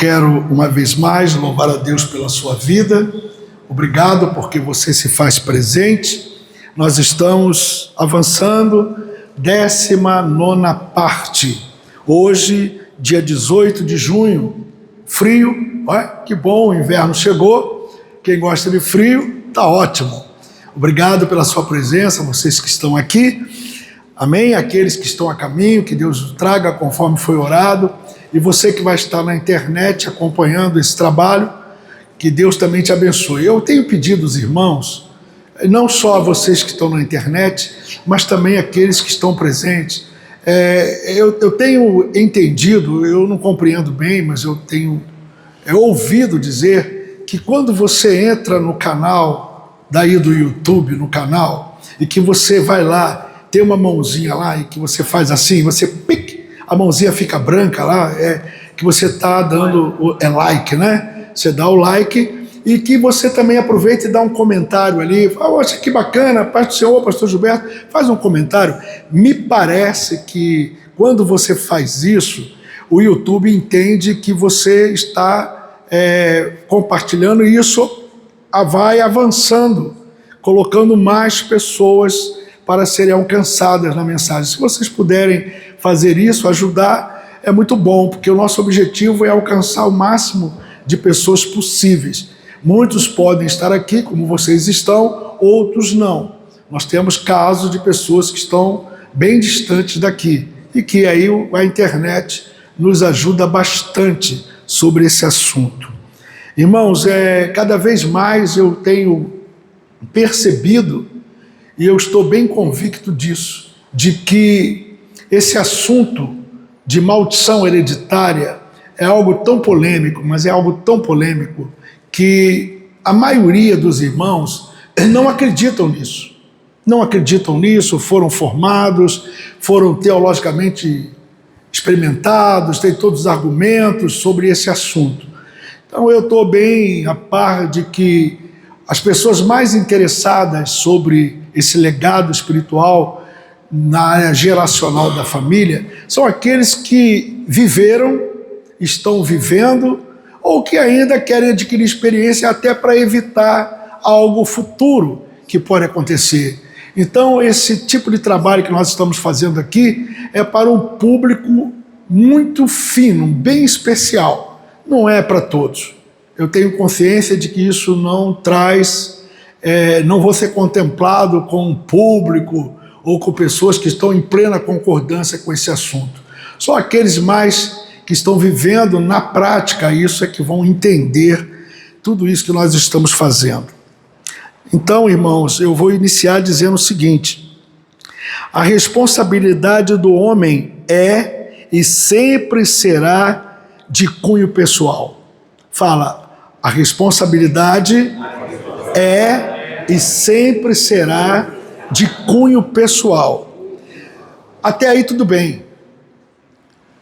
quero, uma vez mais, louvar a Deus pela sua vida. Obrigado porque você se faz presente. Nós estamos avançando, 19ª parte. Hoje, dia 18 de junho, frio, que bom, o inverno chegou. Quem gosta de frio, tá ótimo. Obrigado pela sua presença, vocês que estão aqui. Amém? Aqueles que estão a caminho, que Deus os traga conforme foi orado. E você que vai estar na internet acompanhando esse trabalho, que Deus também te abençoe. Eu tenho pedido aos irmãos, não só a vocês que estão na internet, mas também aqueles que estão presentes. Eu tenho entendido, eu não compreendo bem, mas eu tenho ouvido dizer que quando você entra no canal, daí do YouTube, no canal, e que você vai lá, tem uma mãozinha lá e que você faz assim, você pique, a mãozinha fica branca lá, que você está dando like, né? Você dá o like e que você também aproveita e dá um comentário ali. Poxa, que bacana, Paz do Senhor, pastor Gilberto, faz um comentário. Me parece que quando você faz isso, o YouTube entende que você está compartilhando e isso vai avançando, colocando mais pessoas para serem alcançadas na mensagem. Se vocês puderem fazer isso, ajudar, é muito bom, porque o nosso objetivo é alcançar o máximo de pessoas possíveis. Muitos podem estar aqui, como vocês estão, outros não. Nós temos casos de pessoas que estão bem distantes daqui, e que aí a internet nos ajuda bastante sobre esse assunto. Irmãos, cada vez mais eu tenho percebido, e eu estou bem convicto disso, de que esse assunto de maldição hereditária é algo tão polêmico, mas é algo tão polêmico que a maioria dos irmãos não acreditam nisso. Não acreditam nisso, foram formados, foram teologicamente experimentados, têm todos os argumentos sobre esse assunto. Então eu estou bem a par de que as pessoas mais interessadas sobre esse legado espiritual na área geracional da família são aqueles que viveram, estão vivendo, ou que ainda querem adquirir experiência até para evitar algo futuro que pode acontecer. Então, esse tipo de trabalho que nós estamos fazendo aqui é para um público muito fino, bem especial. Não é para todos. Eu tenho consciência de que isso não traz, não vou ser contemplado com um público ou com pessoas que estão em plena concordância com esse assunto. Só aqueles mais que estão vivendo na prática isso é que vão entender tudo isso que nós estamos fazendo. Então, irmãos, eu vou iniciar dizendo o seguinte: a responsabilidade do homem é e sempre será de cunho pessoal. Fala, a responsabilidade é e sempre será de cunho pessoal. Até aí tudo bem.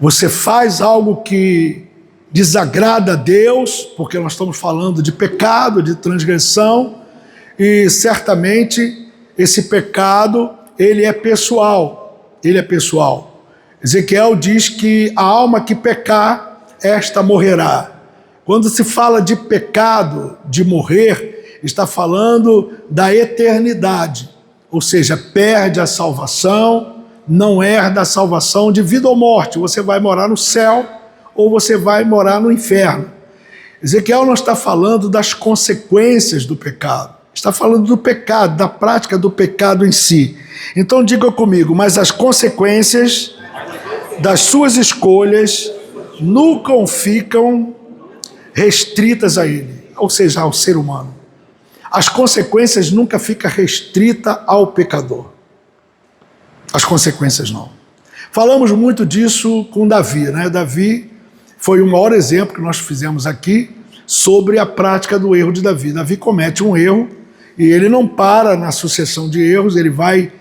Você faz algo que desagrada a Deus, porque nós estamos falando de pecado, de transgressão, e certamente esse pecado, ele é pessoal. Ele é pessoal. Ezequiel diz que a alma que pecar, esta morrerá. Quando se fala de pecado, de morrer, está falando da eternidade. Ou seja, perde a salvação, não herda a salvação de vida ou morte. Você vai morar no céu ou você vai morar no inferno. Ezequiel não está falando das consequências do pecado. Está falando do pecado, da prática do pecado em si. Então diga comigo, mas as consequências das suas escolhas nunca ficam restritas a ele, ou seja, ao ser humano. As consequências nunca ficam restritas ao pecador. As consequências não. Falamos muito disso com Davi, né? Davi foi o maior exemplo que nós fizemos aqui sobre a prática do erro de Davi. Davi comete um erro e ele não para na sucessão de erros, ele vai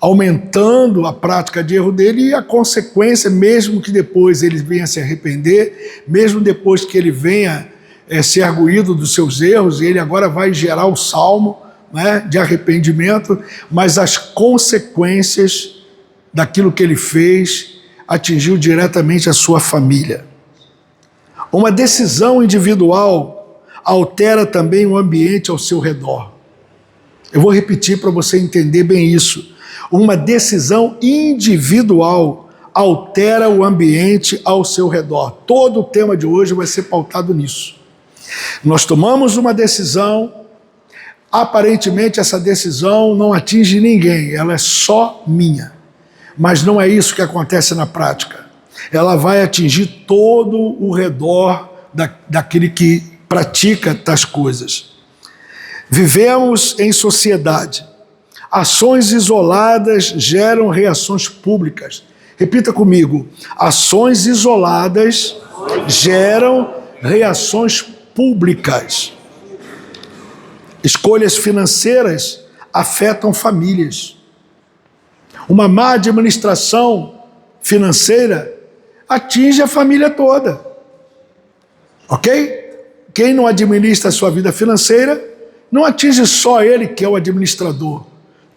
aumentando a prática de erro dele e a consequência, mesmo que depois ele venha se arrepender, mesmo depois que ele venha ser arguído dos seus erros, e ele agora vai gerar o salmo, né, de arrependimento, mas as consequências daquilo que ele fez atingiu diretamente a sua família. Uma decisão individual altera também o ambiente ao seu redor. Eu vou repetir para você entender bem isso. Uma decisão individual altera o ambiente ao seu redor. Todo o tema de hoje vai ser pautado nisso. Nós tomamos uma decisão, aparentemente essa decisão não atinge ninguém, ela é só minha. Mas não é isso que acontece na prática. Ela vai atingir todo o redor daquele que pratica tais coisas. Vivemos em sociedade. Ações isoladas geram reações públicas. Repita comigo. Ações isoladas geram reações públicas. Escolhas financeiras afetam famílias. Uma má administração financeira atinge a família toda. Ok? Quem não administra a sua vida financeira, não atinge só ele que é o administrador.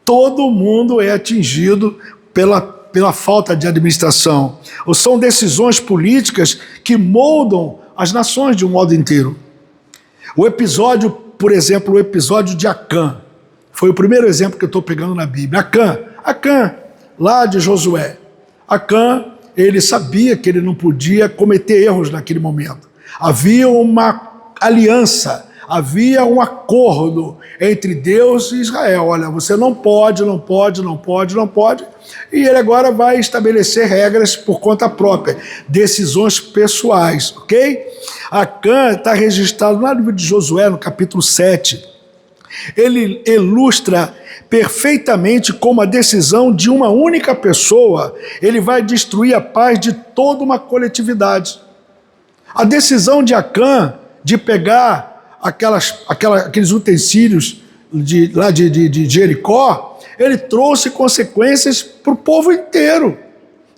Todo mundo é atingido pela falta de administração. Ou são decisões políticas que moldam as nações de um modo inteiro. O episódio, por exemplo, o episódio de Acã, foi o primeiro exemplo que eu estou pegando na Bíblia. Acã, lá de Josué. Acã, ele sabia que ele não podia cometer erros naquele momento. Havia uma aliança, havia um acordo entre Deus e Israel. Olha, você não pode. E ele agora vai estabelecer regras por conta própria, decisões pessoais, ok? Acã está registrado no livro de Josué, no capítulo 7. Ele ilustra perfeitamente como a decisão de uma única pessoa, ele vai destruir a paz de toda uma coletividade. A decisão de Acã de pegar aqueles utensílios lá de Jericó, ele trouxe consequências para o povo inteiro.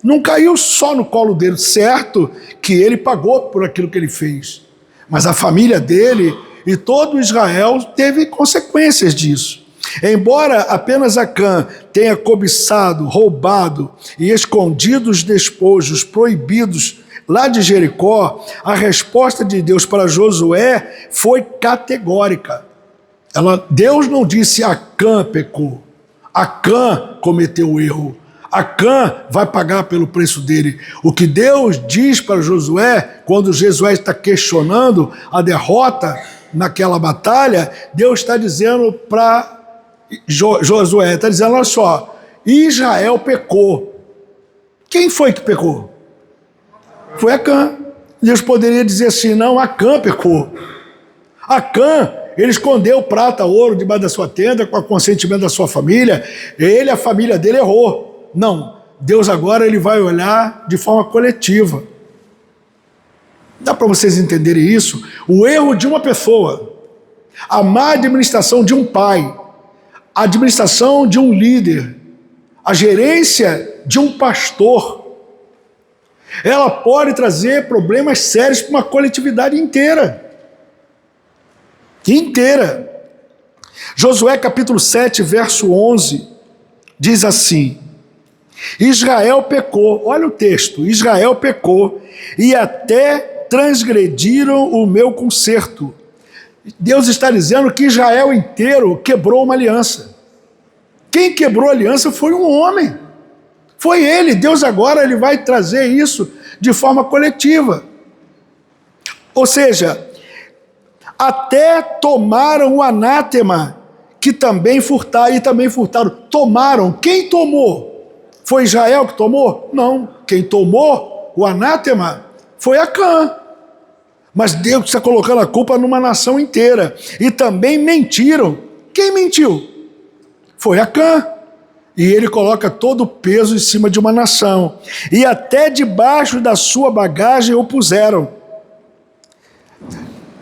Não caiu só no colo dele, certo que ele pagou por aquilo que ele fez, mas a família dele e todo Israel teve consequências disso. Embora apenas Acã tenha cobiçado, roubado e escondido os despojos proibidos lá de Jericó, a resposta de Deus para Josué foi categórica. Deus não disse Acã pecou, Acã cometeu o erro, Acã vai pagar pelo preço dele. O que Deus diz para Josué, quando Josué está questionando a derrota naquela batalha, Deus está dizendo para Josué, está dizendo, olha só, Israel pecou. Quem foi que pecou? Foi Acã. Deus poderia dizer assim, não, Acã pecou. Acã, ele escondeu prata, ouro debaixo da sua tenda, com o consentimento da sua família, a família dele errou. Não, Deus agora ele vai olhar de forma coletiva. Dá para vocês entenderem isso? O erro de uma pessoa, a má administração de um pai, a administração de um líder, a gerência de um pastor, ela pode trazer problemas sérios para uma coletividade inteira. Josué capítulo 7, verso 11, diz assim, Israel pecou, olha o texto, Israel pecou e até transgrediram o meu concerto. Deus está dizendo que Israel inteiro quebrou uma aliança. Quem quebrou a aliança foi um homem. Foi ele. Deus agora ele vai trazer isso de forma coletiva. Ou seja, até tomaram o anátema que também furtaram, e também furtaram. Tomaram. Quem tomou? Foi Israel que tomou? Não. Quem tomou o anátema foi Acã. Mas Deus está colocando a culpa numa nação inteira. E também mentiram. Quem mentiu? Foi Acã. E ele coloca todo o peso em cima de uma nação. E até debaixo da sua bagagem o puseram.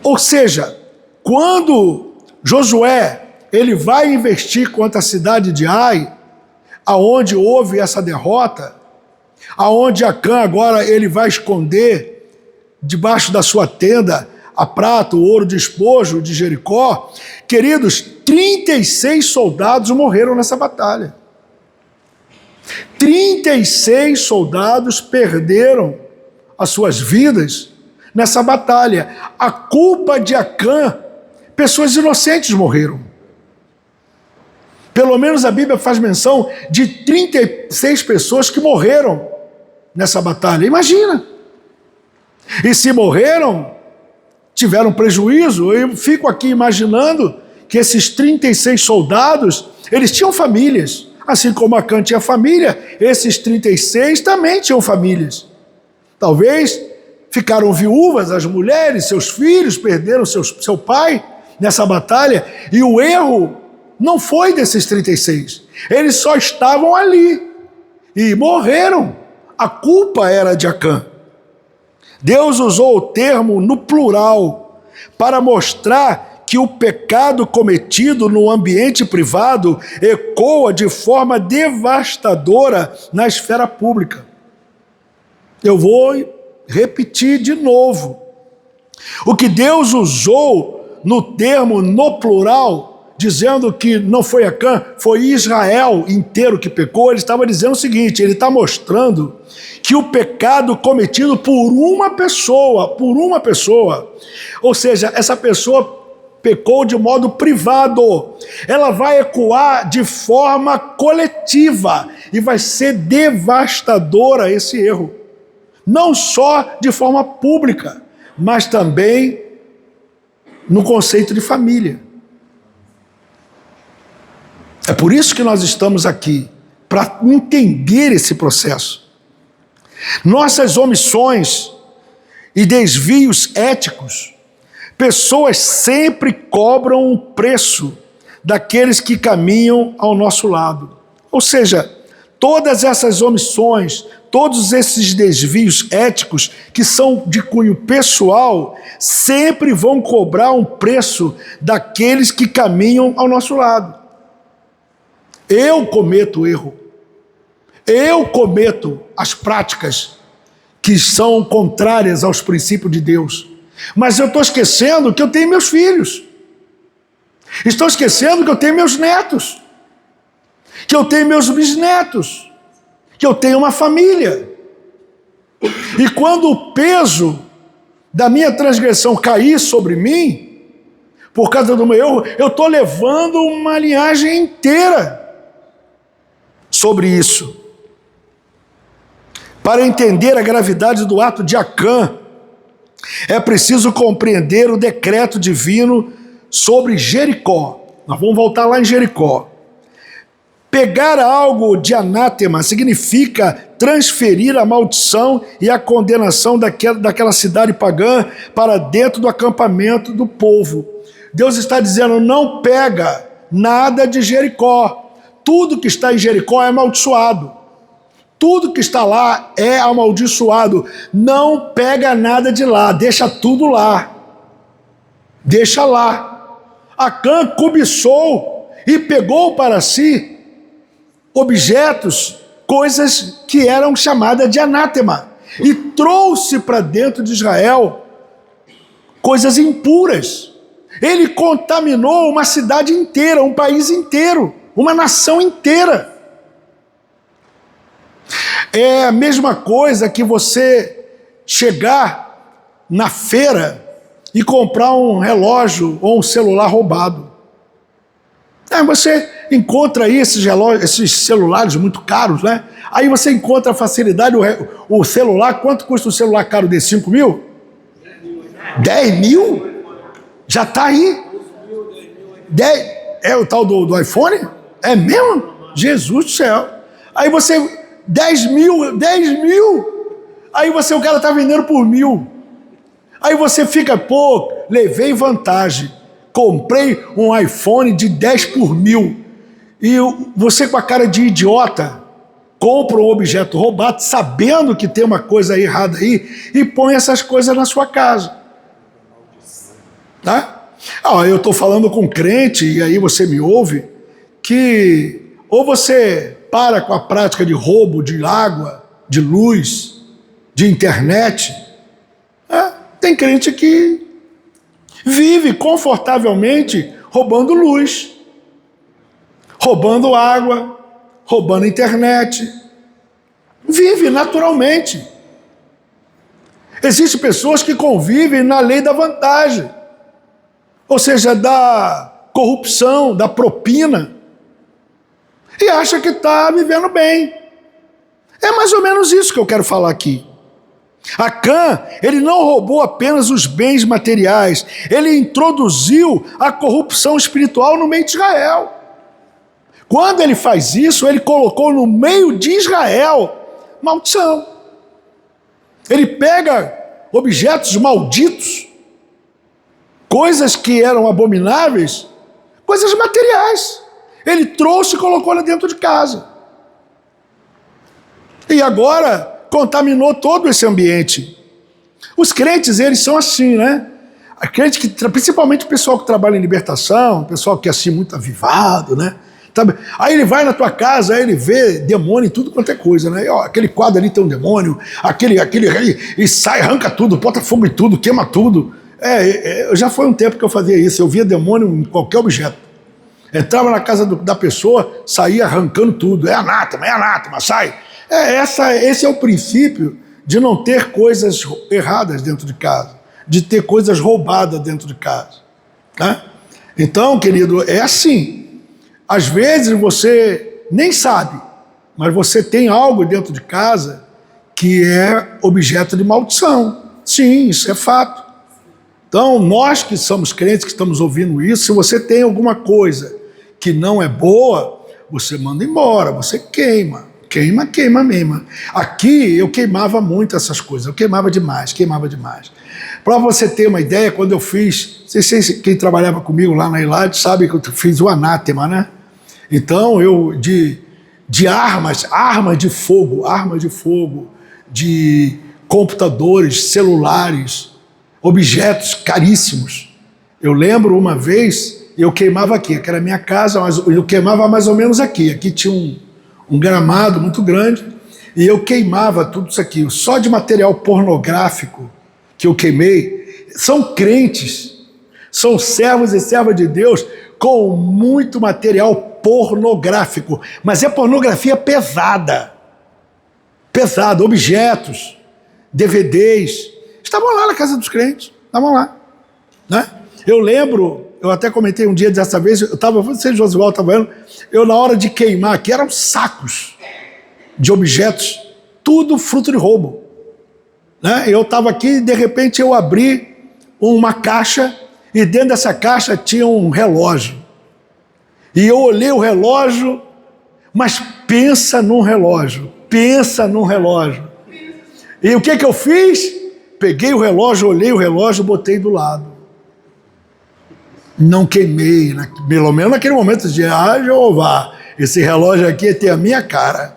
Ou seja, quando Josué ele vai investir contra a cidade de Ai, aonde houve essa derrota, aonde Acã agora ele vai esconder debaixo da sua tenda a prata, o ouro, despojo de Jericó, queridos, 36 soldados morreram nessa batalha. 36 soldados perderam as suas vidas nessa batalha. A culpa de Acã, pessoas inocentes morreram. Pelo menos a Bíblia faz menção de 36 pessoas que morreram nessa batalha. Imagina! E se morreram, tiveram prejuízo. Eu fico aqui imaginando que esses 36 soldados, eles tinham famílias. Assim como Acã tinha família, esses 36 também tinham famílias. Talvez ficaram viúvas as mulheres, seus filhos perderam seu pai nessa batalha, e o erro não foi desses 36. Eles só estavam ali e morreram. A culpa era de Acã. Deus usou o termo no plural para mostrar que o pecado cometido no ambiente privado ecoa de forma devastadora na esfera pública. Eu vou repetir de novo. O que Deus usou no termo no plural, dizendo que não foi Acã, foi Israel inteiro que pecou, ele estava dizendo o seguinte, ele está mostrando que o pecado cometido por uma pessoa, ou seja, essa pessoa pecou de modo privado, ela vai ecoar de forma coletiva e vai ser devastadora esse erro. Não só de forma pública, mas também no conceito de família. É por isso que nós estamos aqui, para entender esse processo. Nossas omissões e desvios éticos, pessoas sempre cobram um preço daqueles que caminham ao nosso lado. Ou seja, todas essas omissões, todos esses desvios éticos que são de cunho pessoal, sempre vão cobrar um preço daqueles que caminham ao nosso lado. Eu cometo erro. Eu cometo as práticas que são contrárias aos princípios de Deus. Mas eu estou esquecendo que eu tenho meus filhos. Estou esquecendo que eu tenho meus netos. Que eu tenho meus bisnetos. Que eu tenho uma família. E quando o peso da minha transgressão cair sobre mim, por causa do meu erro, eu estou levando uma linhagem inteira sobre isso. Para entender a gravidade do ato de Acã, é preciso compreender o decreto divino sobre Jericó. Nós vamos voltar lá em Jericó. Pegar algo de anátema significa transferir a maldição e a condenação daquela cidade pagã para dentro do acampamento do povo. Deus está dizendo, não pega nada de Jericó. Tudo que está em Jericó é amaldiçoado. Tudo que está lá é amaldiçoado. Não pega nada de lá, deixa tudo lá. Deixa lá. Acã cobiçou e pegou para si objetos, coisas que eram chamadas de anátema. E trouxe para dentro de Israel coisas impuras. Ele contaminou uma cidade inteira, um país inteiro, uma nação inteira. É a mesma coisa que você chegar na feira e comprar um relógio ou um celular roubado. Você encontra aí esses relógios, esses celulares muito caros, né? Aí você encontra a facilidade, o celular, quanto custa um celular caro desse? 5 mil? 10 mil? Já está aí. 10, é o tal do iPhone? É mesmo? Jesus do céu. Aí você, 10 mil. Aí você, o cara está vendendo por 1.000. Aí você fica, pô, levei vantagem. Comprei um iPhone de 10 por 1.000. E você com a cara de idiota, compra um objeto roubado, sabendo que tem uma coisa errada aí, e põe essas coisas na sua casa. Tá? Eu estou falando com crente, e aí você me ouve, que ou você para com a prática de roubo de água, de luz, de internet. Tem crente que vive confortavelmente roubando luz, roubando água, roubando internet. Vive naturalmente. Existem pessoas que convivem na lei da vantagem, ou seja, da corrupção, da propina, e acha que está vivendo bem. É mais ou menos isso que eu quero falar aqui. Acã, ele não roubou apenas os bens materiais, ele introduziu a corrupção espiritual no meio de Israel. Quando ele faz isso, ele colocou no meio de Israel maldição. Ele pega objetos malditos, coisas que eram abomináveis, coisas materiais. Ele trouxe e colocou lá dentro de casa. E agora contaminou todo esse ambiente. Os crentes, eles são assim, né? A crente que, principalmente o pessoal que trabalha em libertação, o pessoal que é assim muito avivado, né? Aí ele vai na tua casa, aí ele vê demônio em tudo quanto é coisa, né? E, ó, aquele quadro ali tem um demônio, aquele e sai, arranca tudo, bota fogo em tudo, queima tudo. Já foi um tempo que eu fazia isso, eu via demônio em qualquer objeto. Entrava na casa da pessoa, saía arrancando tudo, é anátema, sai. Esse é o princípio de não ter coisas erradas dentro de casa, de ter coisas roubadas dentro de casa, né? Então, querido, é assim. Às vezes você nem sabe, mas você tem algo dentro de casa que é objeto de maldição. Sim, isso é fato. Então, nós que somos crentes, que estamos ouvindo isso, se você tem alguma coisa que não é boa, você manda embora, você queima mesmo. Aqui eu queimava muito essas coisas, eu queimava demais. Para você ter uma ideia, quando eu fiz, não sei se quem trabalhava comigo lá na Elade sabe que eu fiz o anátema, né? Então eu, de armas de fogo, de computadores, celulares, objetos caríssimos. Eu lembro uma vez, eu queimava aqui, que era a minha casa, mas eu queimava mais ou menos aqui. Aqui tinha um gramado muito grande, e eu queimava tudo isso aqui. Só de material pornográfico que eu queimei, são crentes, são servos e servas de Deus com muito material pornográfico, mas é pornografia pesada, objetos, DVDs, estavam lá na casa dos crentes, estavam lá, né? Eu lembro, eu até comentei um dia dessa vez, você Josué estava vendo, eu na hora de queimar aqui, eram sacos de objetos, tudo fruto de roubo, né? Eu estava aqui e de repente eu abri uma caixa e dentro dessa caixa tinha um relógio. E eu olhei o relógio, mas pensa num relógio. E o que eu fiz? Peguei o relógio, olhei o relógio, botei do lado. Não queimei, pelo menos naquele momento de Jeová, esse relógio aqui tem a minha cara.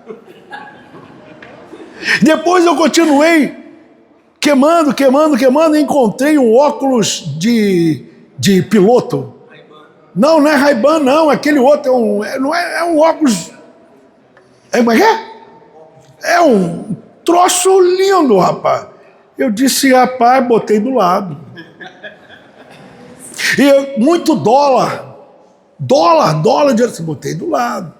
Depois eu continuei queimando, e encontrei um óculos de piloto. Não é Ray-Ban, não, aquele outro é um óculos. Como é que é? É um troço lindo, rapaz. Eu disse, rapaz, botei do lado. E muito dólar, eu disse, botei do lado.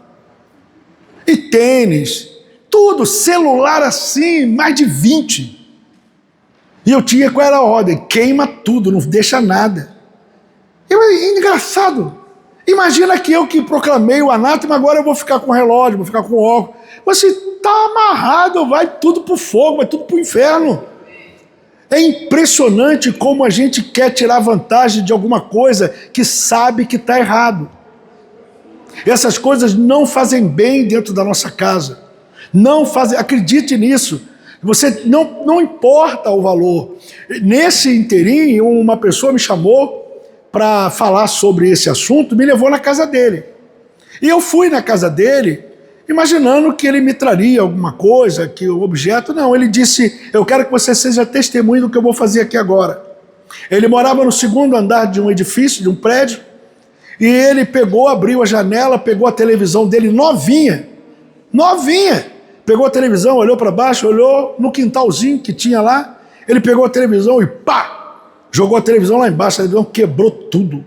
E tênis, tudo, celular assim, mais de 20. E eu tinha, qual era a ordem? Queima tudo, não deixa nada. Engraçado. Imagina que eu que proclamei o anátema, agora eu vou ficar com o relógio, vou ficar com o óculos. Você está amarrado, vai tudo para o fogo, vai tudo para o inferno. É impressionante como a gente quer tirar vantagem de alguma coisa que sabe que está errado. Essas coisas não fazem bem dentro da nossa casa. Não fazem, acredite nisso. Você não importa o valor. Nesse interim, uma pessoa me chamou para falar sobre esse assunto, me levou na casa dele. E eu fui na casa dele, imaginando que ele me traria alguma coisa, que o objeto... Não, ele disse, eu quero que você seja testemunha do que eu vou fazer aqui agora. Ele morava no segundo andar de um edifício, de um prédio, e ele pegou, abriu a janela, pegou a televisão dele novinha, pegou a televisão, olhou para baixo, olhou no quintalzinho que tinha lá, ele pegou a televisão e pá! Jogou a televisão lá embaixo, a televisão quebrou tudo.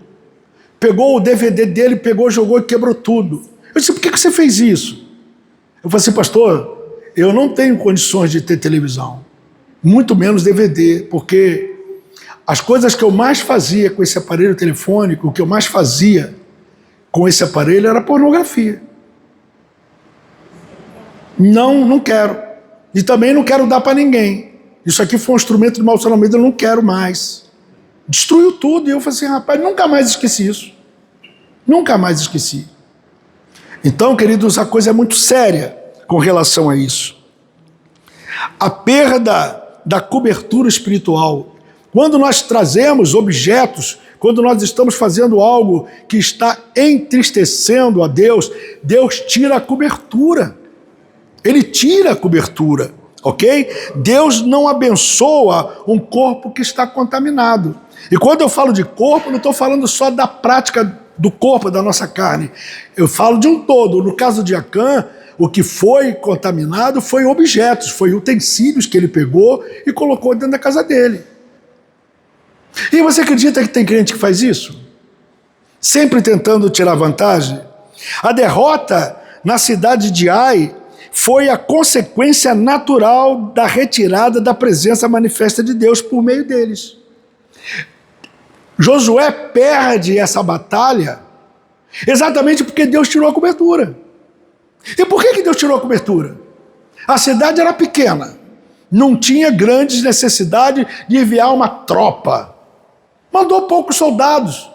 Pegou o DVD dele, jogou e quebrou tudo. Eu disse, por que você fez isso? Eu falei assim, pastor, eu não tenho condições de ter televisão, muito menos DVD, porque as coisas que eu mais fazia com esse aparelho telefônico, o que eu mais fazia com esse aparelho era pornografia. Não quero. E também não quero dar para ninguém. Isso aqui foi um instrumento de mau funcionamento, eu não quero mais. Destruiu tudo. E eu falei assim, rapaz, nunca mais esqueci isso. Nunca mais esqueci. Então, queridos, a coisa é muito séria com relação a isso. A perda da cobertura espiritual. Quando nós trazemos objetos, quando nós estamos fazendo algo que está entristecendo a Deus, Deus tira a cobertura. Ele tira a cobertura, ok? Deus não abençoa um corpo que está contaminado. E quando eu falo de corpo, não estou falando só da prática do corpo, da nossa carne. Eu falo de um todo. No caso de Acã, o que foi contaminado foi objetos, foi utensílios que ele pegou e colocou dentro da casa dele. E você acredita que tem crente que faz isso? Sempre tentando tirar vantagem? A derrota na cidade de Ai foi a consequência natural da retirada da presença manifesta de Deus por meio deles. Josué perde essa batalha exatamente porque Deus tirou a cobertura. E por que Deus tirou a cobertura? A cidade era pequena, não tinha grandes necessidades de enviar uma tropa. Mandou poucos soldados.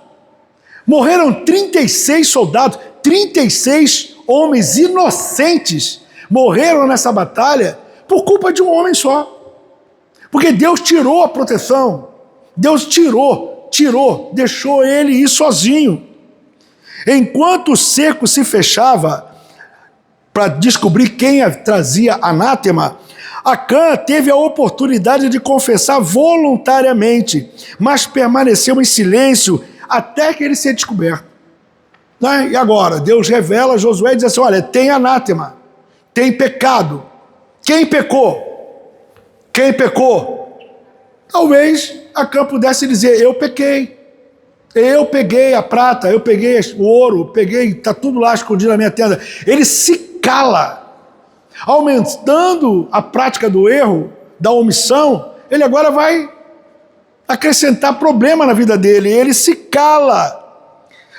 Morreram 36 soldados, 36 homens inocentes morreram nessa batalha por culpa de um homem só. Porque Deus tirou a proteção. Deus tirou, deixou ele ir sozinho. Enquanto o cerco se fechava para descobrir quem trazia anátema, Acã teve a oportunidade de confessar voluntariamente, mas permaneceu em silêncio até que ele seja descoberto. E agora, Deus revela a Josué e diz assim, olha, tem anátema, tem pecado. Quem pecou? Quem pecou? Talvez Acã pudesse dizer, eu pequei. Eu peguei a prata, eu peguei o ouro, está tudo lá escondido na minha tenda. Ele se cala. Aumentando a prática do erro, da omissão, ele agora vai acrescentar problema na vida dele. Ele se cala.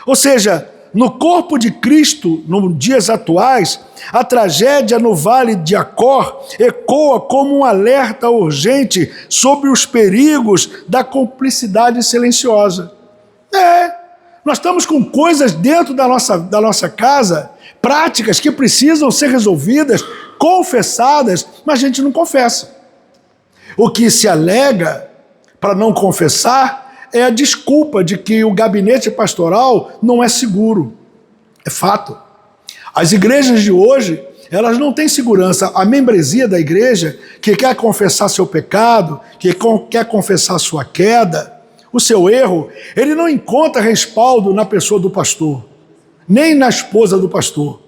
Ou seja, no corpo de Cristo, nos dias atuais, a tragédia no Vale de Acor ecoa como um alerta urgente sobre os perigos da cumplicidade silenciosa. Nós estamos com coisas dentro da nossa casa, práticas que precisam ser resolvidas, confessadas, mas a gente não confessa. O que se alega para não confessar é a desculpa de que o gabinete pastoral não é seguro. É fato. As igrejas de hoje, elas não têm segurança. A membresia da igreja, que quer confessar seu pecado, que quer confessar sua queda, o seu erro, ele não encontra respaldo na pessoa do pastor, nem na esposa do pastor.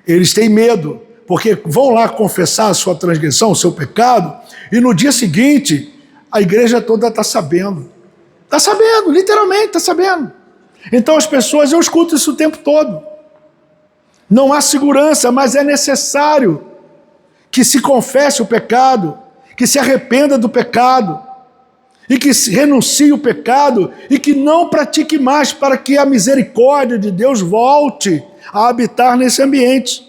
Eles têm medo, porque vão lá confessar a sua transgressão, o seu pecado, e no dia seguinte, a igreja toda está sabendo. Está sabendo, literalmente está sabendo. Então as pessoas, eu escuto isso o tempo todo. Não há segurança, mas é necessário que se confesse o pecado, que se arrependa do pecado, e que renuncie o pecado, e que não pratique mais, para que a misericórdia de Deus volte a habitar nesse ambiente.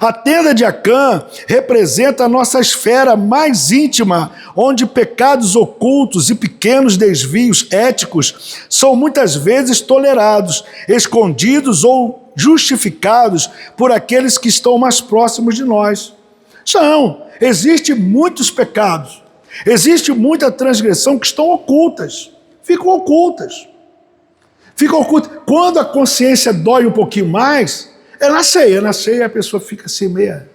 A tenda de Acã representa a nossa esfera mais íntima, onde pecados ocultos e pequenos desvios éticos são muitas vezes tolerados, escondidos ou justificados por aqueles que estão mais próximos de nós. Existem muitos pecados, existe muita transgressão que estão ocultas, ficam ocultas. Quando a consciência dói um pouquinho mais, é na ceia a pessoa fica assim meia,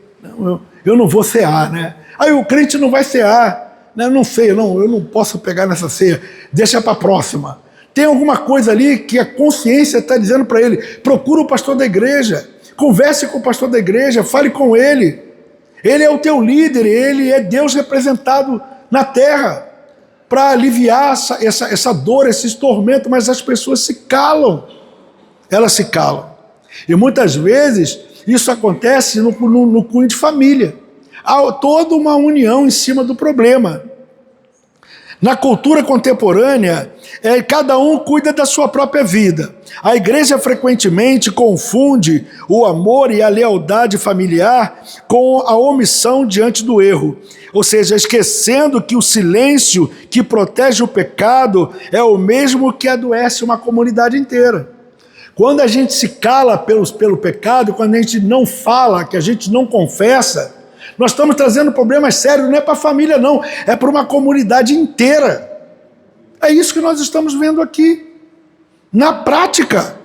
eu não vou cear, né? Aí o crente não vai cear, né? Não ceia, eu não posso pegar nessa ceia, deixa para a próxima. Tem alguma coisa ali que a consciência está dizendo para ele, procura o pastor da igreja, converse com o pastor da igreja, fale com ele. Ele é o teu líder, ele é Deus representado na terra para aliviar essa dor, esses tormentos, mas as pessoas se calam. Elas se calam. E muitas vezes isso acontece no cunho de família. Há toda uma união em cima do problema. Na cultura contemporânea, cada um cuida da sua própria vida. A igreja frequentemente confunde o amor e a lealdade familiar com a omissão diante do erro. Ou seja, esquecendo que o silêncio que protege o pecado é o mesmo que adoece uma comunidade inteira. Quando a gente se cala pelo pecado, quando a gente não fala, que a gente não confessa, nós estamos trazendo problemas sérios, não é para a família não, é para uma comunidade inteira. É isso que nós estamos vendo aqui. Na prática,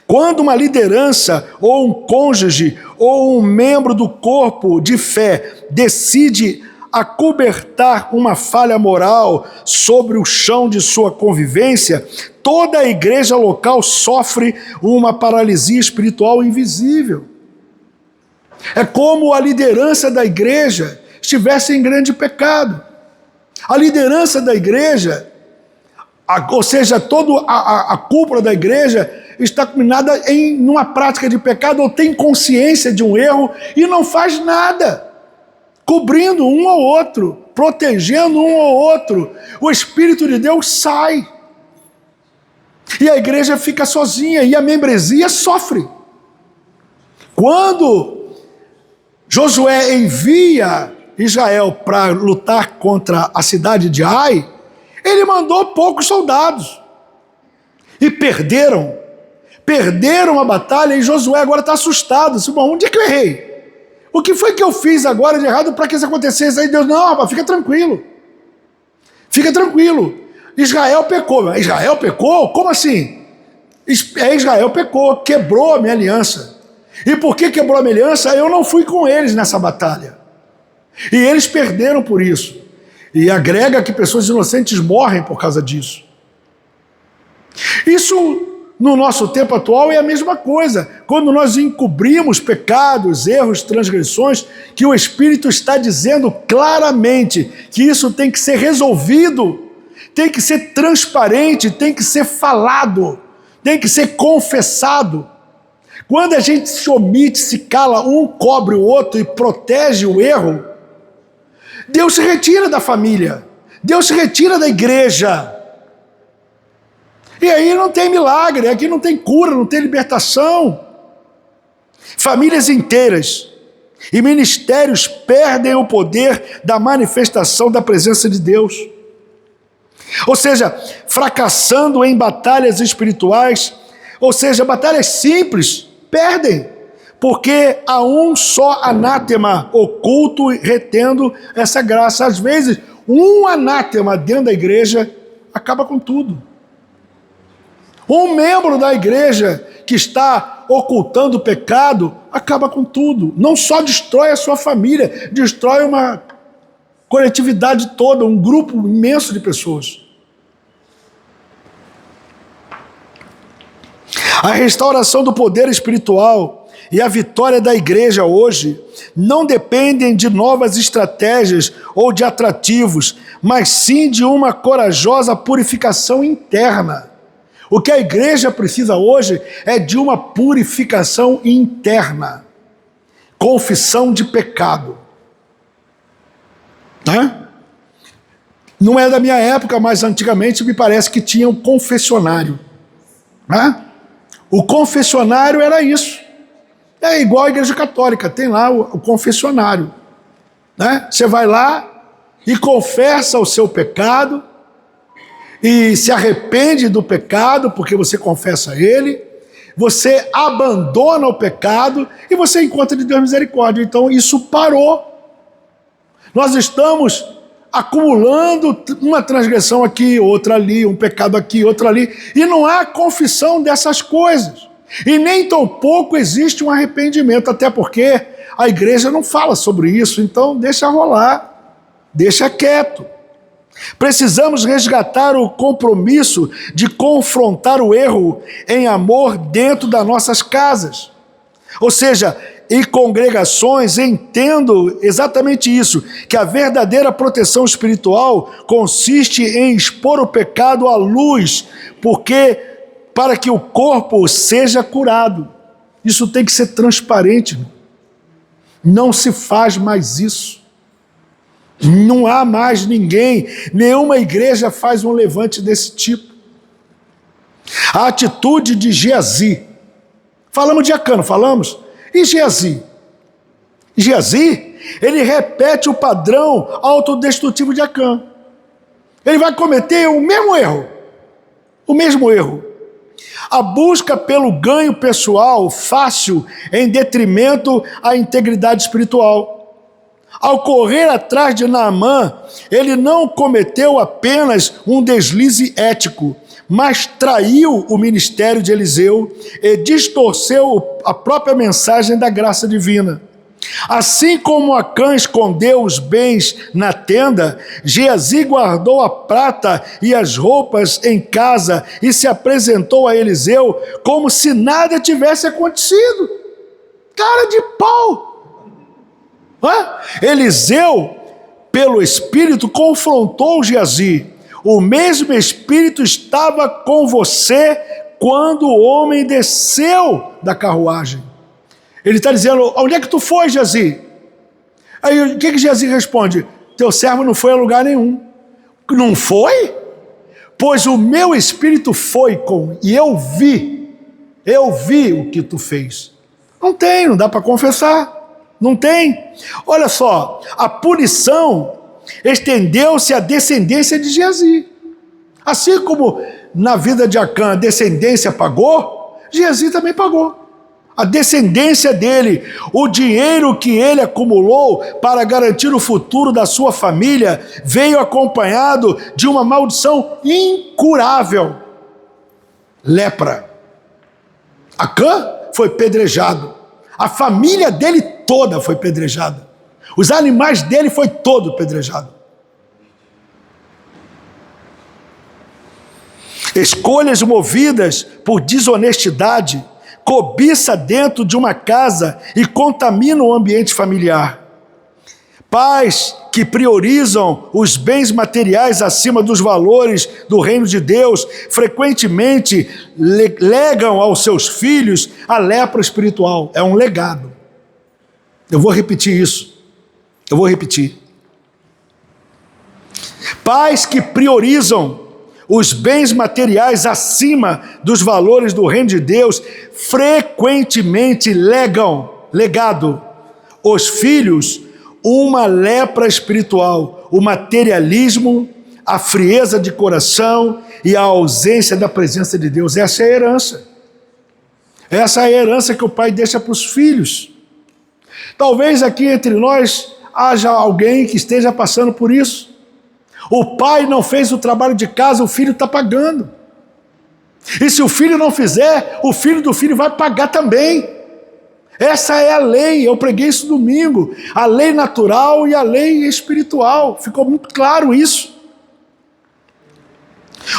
quando uma liderança, ou um cônjuge, ou um membro do corpo de fé decide acobertar uma falha moral sobre o chão de sua convivência, toda a igreja local sofre uma paralisia espiritual invisível. É como a liderança da igreja estivesse em grande pecado. A liderança da igreja, ou seja, toda a cúpula da igreja está combinada em uma prática de pecado ou tem consciência de um erro e não faz nada, cobrindo um ao outro, protegendo um ao outro. O Espírito de Deus sai. E a igreja fica sozinha e a membresia sofre. Quando Josué envia Israel para lutar contra a cidade de Ai, ele mandou poucos soldados. E perderam a batalha e Josué agora está assustado. Disse, bom, onde é que eu errei? O que foi que eu fiz agora de errado para que isso acontecesse? Aí Deus, não, rapaz, fica tranquilo. Fica tranquilo. Israel pecou. Israel pecou? Como assim? Israel pecou, quebrou a minha aliança. E por que quebrou a minha aliança? Eu não fui com eles nessa batalha. E eles perderam por isso. E agrega que pessoas inocentes morrem por causa disso. Isso, no nosso tempo atual, é a mesma coisa. Quando nós encobrimos pecados, erros, transgressões, que o Espírito está dizendo claramente que isso tem que ser resolvido, tem que ser transparente, tem que ser falado, tem que ser confessado. Quando a gente se omite, se cala, um cobre o outro e protege o erro, Deus se retira da família, Deus se retira da igreja. E aí não tem milagre, aqui não tem cura, não tem libertação. Famílias inteiras e ministérios perdem o poder da manifestação da presença de Deus. Ou seja, fracassando em batalhas espirituais, ou seja, batalhas simples, perdem, porque há um só anátema oculto retendo essa graça. Às vezes, um anátema dentro da igreja acaba com tudo. Um membro da igreja que está ocultando o pecado acaba com tudo. Não só destrói a sua família, destrói uma coletividade toda, um grupo imenso de pessoas. A restauração do poder espiritual e a vitória da igreja hoje não dependem de novas estratégias ou de atrativos, mas sim de uma corajosa purificação interna. O que a igreja precisa hoje é de uma purificação interna. Confissão de pecado. Não é da minha época, mas antigamente me parece que tinha um confessionário. O confessionário era isso. É igual a igreja católica, tem lá o confessionário. Você vai lá e confessa o seu pecado, e se arrepende do pecado, porque você confessa ele, você abandona o pecado e você encontra de Deus misericórdia. Então isso parou. Nós estamos acumulando uma transgressão aqui, outra ali, um pecado aqui, outro ali, e não há confissão dessas coisas. E nem tão pouco existe um arrependimento, até porque a igreja não fala sobre isso, então deixa rolar, deixa quieto. Precisamos resgatar o compromisso de confrontar o erro em amor dentro das nossas casas. Ou seja, em congregações, entendo exatamente isso, que a verdadeira proteção espiritual consiste em expor o pecado à luz, porque para que o corpo seja curado. Isso tem que ser transparente. Não se faz mais isso. Não há mais ninguém, nenhuma igreja faz um levante desse tipo. A atitude de Geazi. Falamos de Acã, não falamos? E Geazi? Geazi, ele repete o padrão autodestrutivo de Acã. Ele vai cometer o mesmo erro. O mesmo erro. A busca pelo ganho pessoal fácil em detrimento à integridade espiritual. Ao correr atrás de Naamã, ele não cometeu apenas um deslize ético, mas traiu o ministério de Eliseu e distorceu a própria mensagem da graça divina. Assim como Acã escondeu os bens na tenda, Geazi guardou a prata e as roupas em casa e se apresentou a Eliseu como se nada tivesse acontecido. Cara de pau! Eliseu, pelo Espírito, confrontou Geazi. O mesmo Espírito estava com você quando o homem desceu da carruagem. Ele está dizendo, onde é que tu foi, Geazi? Aí o que Geazi responde? Teu servo não foi a lugar nenhum. Não foi? Pois o meu Espírito foi e eu vi o que tu fez. Não dá para confessar. Não tem. Olha só, a punição estendeu-se à descendência de Geazi. Assim como na vida de Acã a descendência pagou, Geazi também pagou. A descendência dele, o dinheiro que ele acumulou para garantir o futuro da sua família, veio acompanhado de uma maldição incurável. Lepra. Acã foi pedrejado. A família dele toda foi pedrejada. Os animais dele foi todo pedrejado. Escolhas movidas por desonestidade, cobiça dentro de uma casa e contaminam o ambiente familiar. Pais que priorizam os bens materiais acima dos valores do reino de Deus, frequentemente legam aos seus filhos a lepra espiritual. É um legado. Eu vou repetir isso. Pais que priorizam os bens materiais acima dos valores do reino de Deus, frequentemente legado aos filhos uma lepra espiritual, o materialismo, a frieza de coração e a ausência da presença de Deus. Essa é a herança. Essa é a herança que o pai deixa para os filhos. Talvez aqui entre nós haja alguém que esteja passando por isso. O pai não fez o trabalho de casa, o filho está pagando. E se o filho não fizer, o filho do filho vai pagar também. Essa é a lei, eu preguei isso domingo. A lei natural e a lei espiritual. Ficou muito claro isso.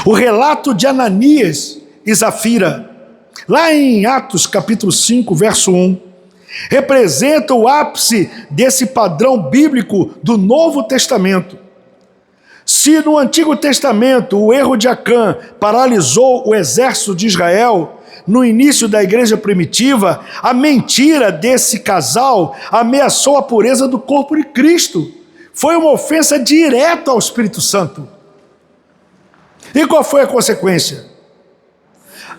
O relato de Ananias e Zafira, lá em Atos capítulo 5, verso 1, representa o ápice desse padrão bíblico do Novo Testamento. Se no Antigo Testamento o erro de Acã paralisou o exército de Israel, no início da igreja primitiva, a mentira desse casal ameaçou a pureza do corpo de Cristo. Foi uma ofensa direta ao Espírito Santo. E qual foi a consequência?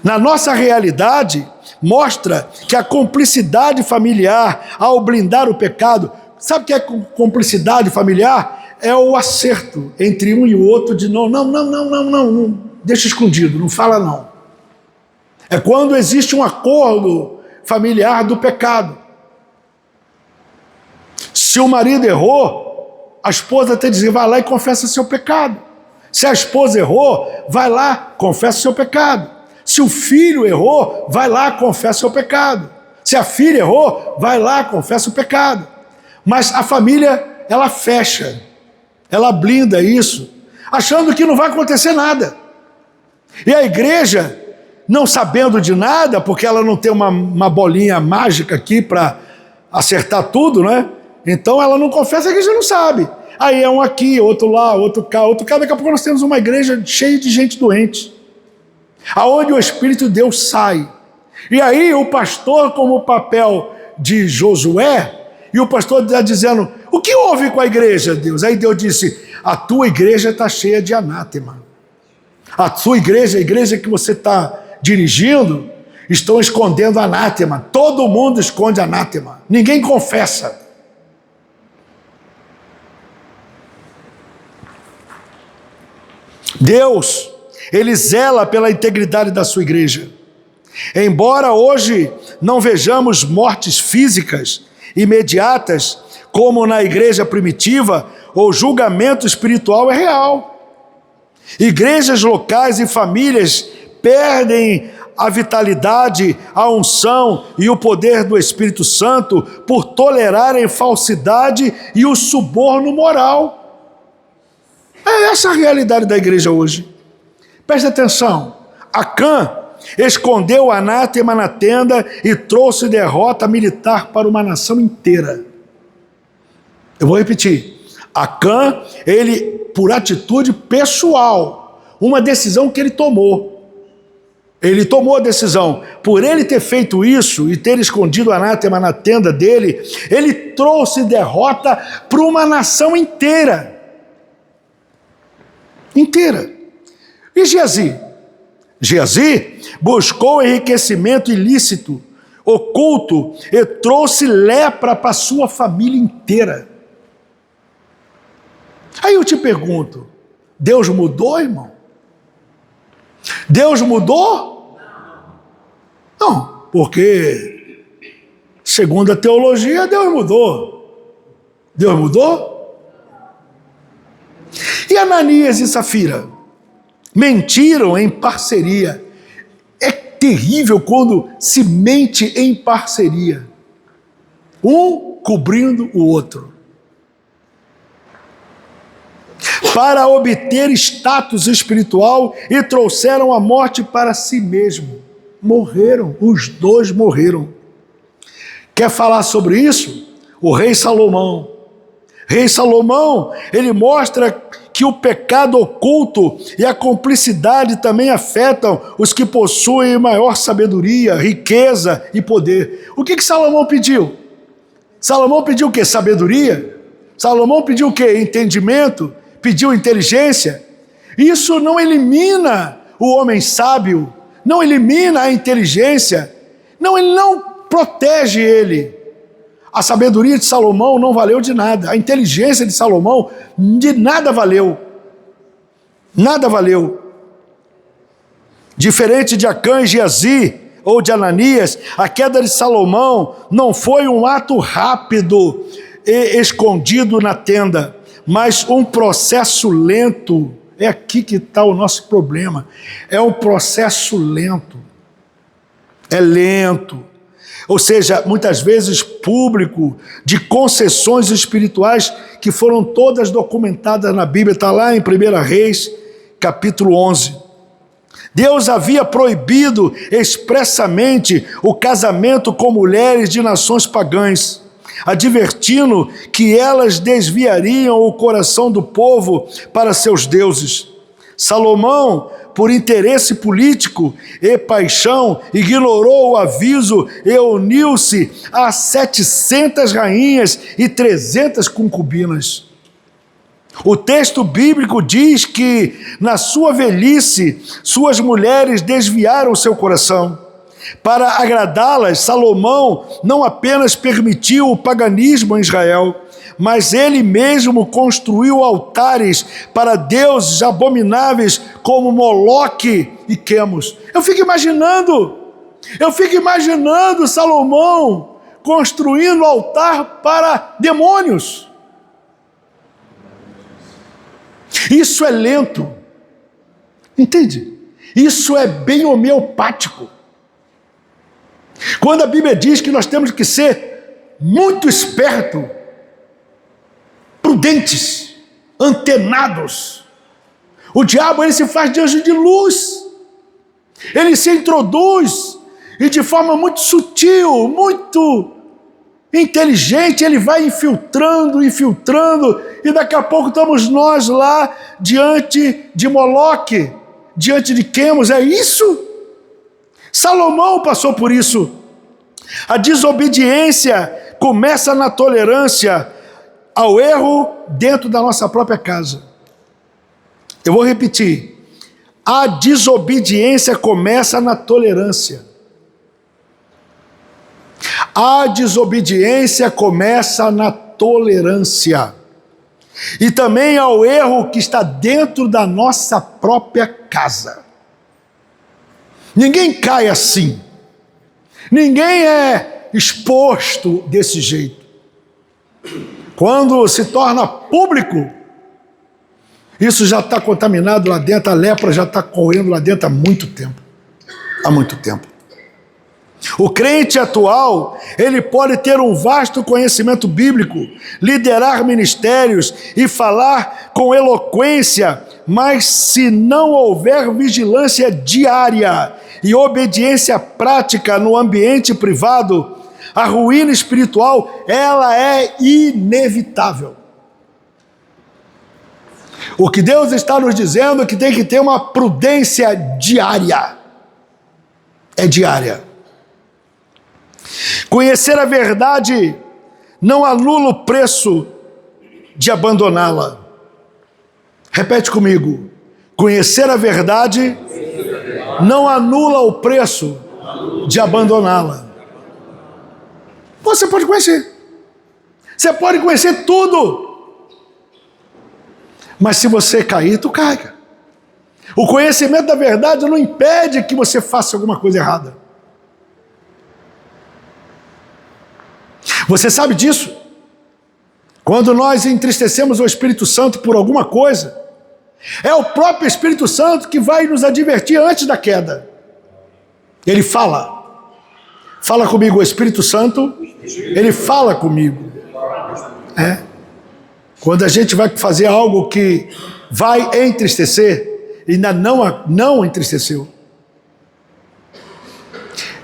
Na nossa realidade, mostra que a cumplicidade familiar ao blindar o pecado, sabe o que é cumplicidade familiar? É o acerto entre um e o outro de não, deixa escondido, não fala não. É quando existe um acordo familiar do pecado. Se o marido errou, a esposa tem que dizer, vai lá e confessa seu pecado. Se a esposa errou, vai lá, confessa seu pecado. Se o filho errou, vai lá, confessa seu pecado. Se a filha errou, vai lá, confessa o pecado. Mas a família, ela fecha, ela blinda isso, achando que não vai acontecer nada. E a igreja, não sabendo de nada, porque ela não tem uma bolinha mágica aqui para acertar tudo, né? Então ela não confessa, a igreja não sabe. Aí é um aqui, outro lá, outro cá. Daqui a pouco nós temos uma igreja cheia de gente doente, aonde o Espírito de Deus sai. E aí o pastor, como o papel de Josué, E o pastor está dizendo, o que houve com a igreja, Deus? Aí Deus disse, a tua igreja está cheia de anátema. A sua igreja, a igreja que você está dirigindo, estão escondendo anátema. Todo mundo esconde anátema. Ninguém confessa. Deus, Ele zela pela integridade da sua igreja. Embora hoje não vejamos mortes físicas imediatas, como na igreja primitiva, o julgamento espiritual é real. Igrejas locais e famílias perdem a vitalidade, a unção e o poder do Espírito Santo por tolerarem falsidade e o suborno moral. É essa a realidade da igreja hoje. Preste atenção, Acã escondeu o anátema na tenda e trouxe derrota militar para uma nação inteira. Eu vou repetir, Acã, ele, por atitude pessoal, uma decisão que ele tomou a decisão, por ele ter feito isso e ter escondido o anátema na tenda dele, ele trouxe derrota para uma nação inteira. E Geazi? Geazi buscou enriquecimento ilícito, oculto, e trouxe lepra para a sua família inteira. Aí eu te pergunto, Deus mudou, irmão? Deus mudou? Não, porque segundo a teologia, Deus mudou. Deus mudou? E Ananias e Safira mentiram em parceria. É terrível quando se mente em parceria, um cobrindo o outro, para obter status espiritual, e trouxeram a morte para si mesmo. Morreram, os dois morreram. Quer falar sobre isso? O rei Salomão. Rei Salomão, ele mostra que o pecado oculto e a cumplicidade também afetam os que possuem maior sabedoria, riqueza e poder. O que Salomão pediu? Salomão pediu o quê? Sabedoria? Salomão pediu o quê? Entendimento? Pediu inteligência? Isso não elimina o homem sábio, não elimina a inteligência, ele não protege ele. A sabedoria de Salomão não valeu de nada, a inteligência de Salomão de nada valeu. Nada valeu. Diferente de Acã e Geazi, ou de Ananias, a queda de Salomão não foi um ato rápido e escondido na tenda, mas um processo lento. É aqui que está o nosso problema. É um processo lento. É lento. Ou seja, muitas vezes público, de concessões espirituais que foram todas documentadas na Bíblia. Está lá em 1 Reis, capítulo 11. Deus havia proibido expressamente o casamento com mulheres de nações pagãs, advertindo que elas desviariam o coração do povo para seus deuses. Salomão, por interesse político e paixão, ignorou o aviso e uniu-se a 700 rainhas e 300 concubinas. O texto bíblico diz que, na sua velhice, suas mulheres desviaram seu coração. Para agradá-las, Salomão não apenas permitiu o paganismo em Israel, mas ele mesmo construiu altares para deuses abomináveis como Moloque e Quemos. Eu fico imaginando Salomão construindo altar para demônios. Isso é lento, entende? Isso é bem homeopático. Quando a Bíblia diz que nós temos que ser muito espertos, prudentes, antenados, o diabo ele se faz de anjo de luz, ele se introduz e de forma muito sutil, muito inteligente, ele vai infiltrando, e daqui a pouco estamos nós lá diante de Moloque, diante de Quemos. É isso? Salomão passou por isso. A desobediência começa na tolerância ao erro dentro da nossa própria casa. Eu vou repetir. A desobediência começa na tolerância. A desobediência começa na tolerância. E também ao erro que está dentro da nossa própria casa. Ninguém cai assim. Ninguém é exposto desse jeito. Quando se torna público, isso já está contaminado lá dentro, a lepra já está correndo lá dentro há muito tempo. Há muito tempo. O crente atual, ele pode ter um vasto conhecimento bíblico, liderar ministérios e falar com eloquência, mas se não houver vigilância diária e obediência prática no ambiente privado, a ruína espiritual, ela é inevitável. O que Deus está nos dizendo é que tem que ter uma prudência diária. É diária. Conhecer a verdade não anula o preço de abandoná-la. Repete comigo. Conhecer a verdade não anula o preço de abandoná-la. Você pode conhecer. Você pode conhecer tudo. Mas se você cair, tu cai. O conhecimento da verdade não impede que você faça alguma coisa errada. Você sabe disso? Quando nós entristecemos o Espírito Santo por alguma coisa, é o próprio Espírito Santo que vai nos advertir antes da queda. Ele fala. Fala comigo, o Espírito Santo, ele fala comigo. Quando a gente vai fazer algo que vai entristecer, ainda não entristeceu.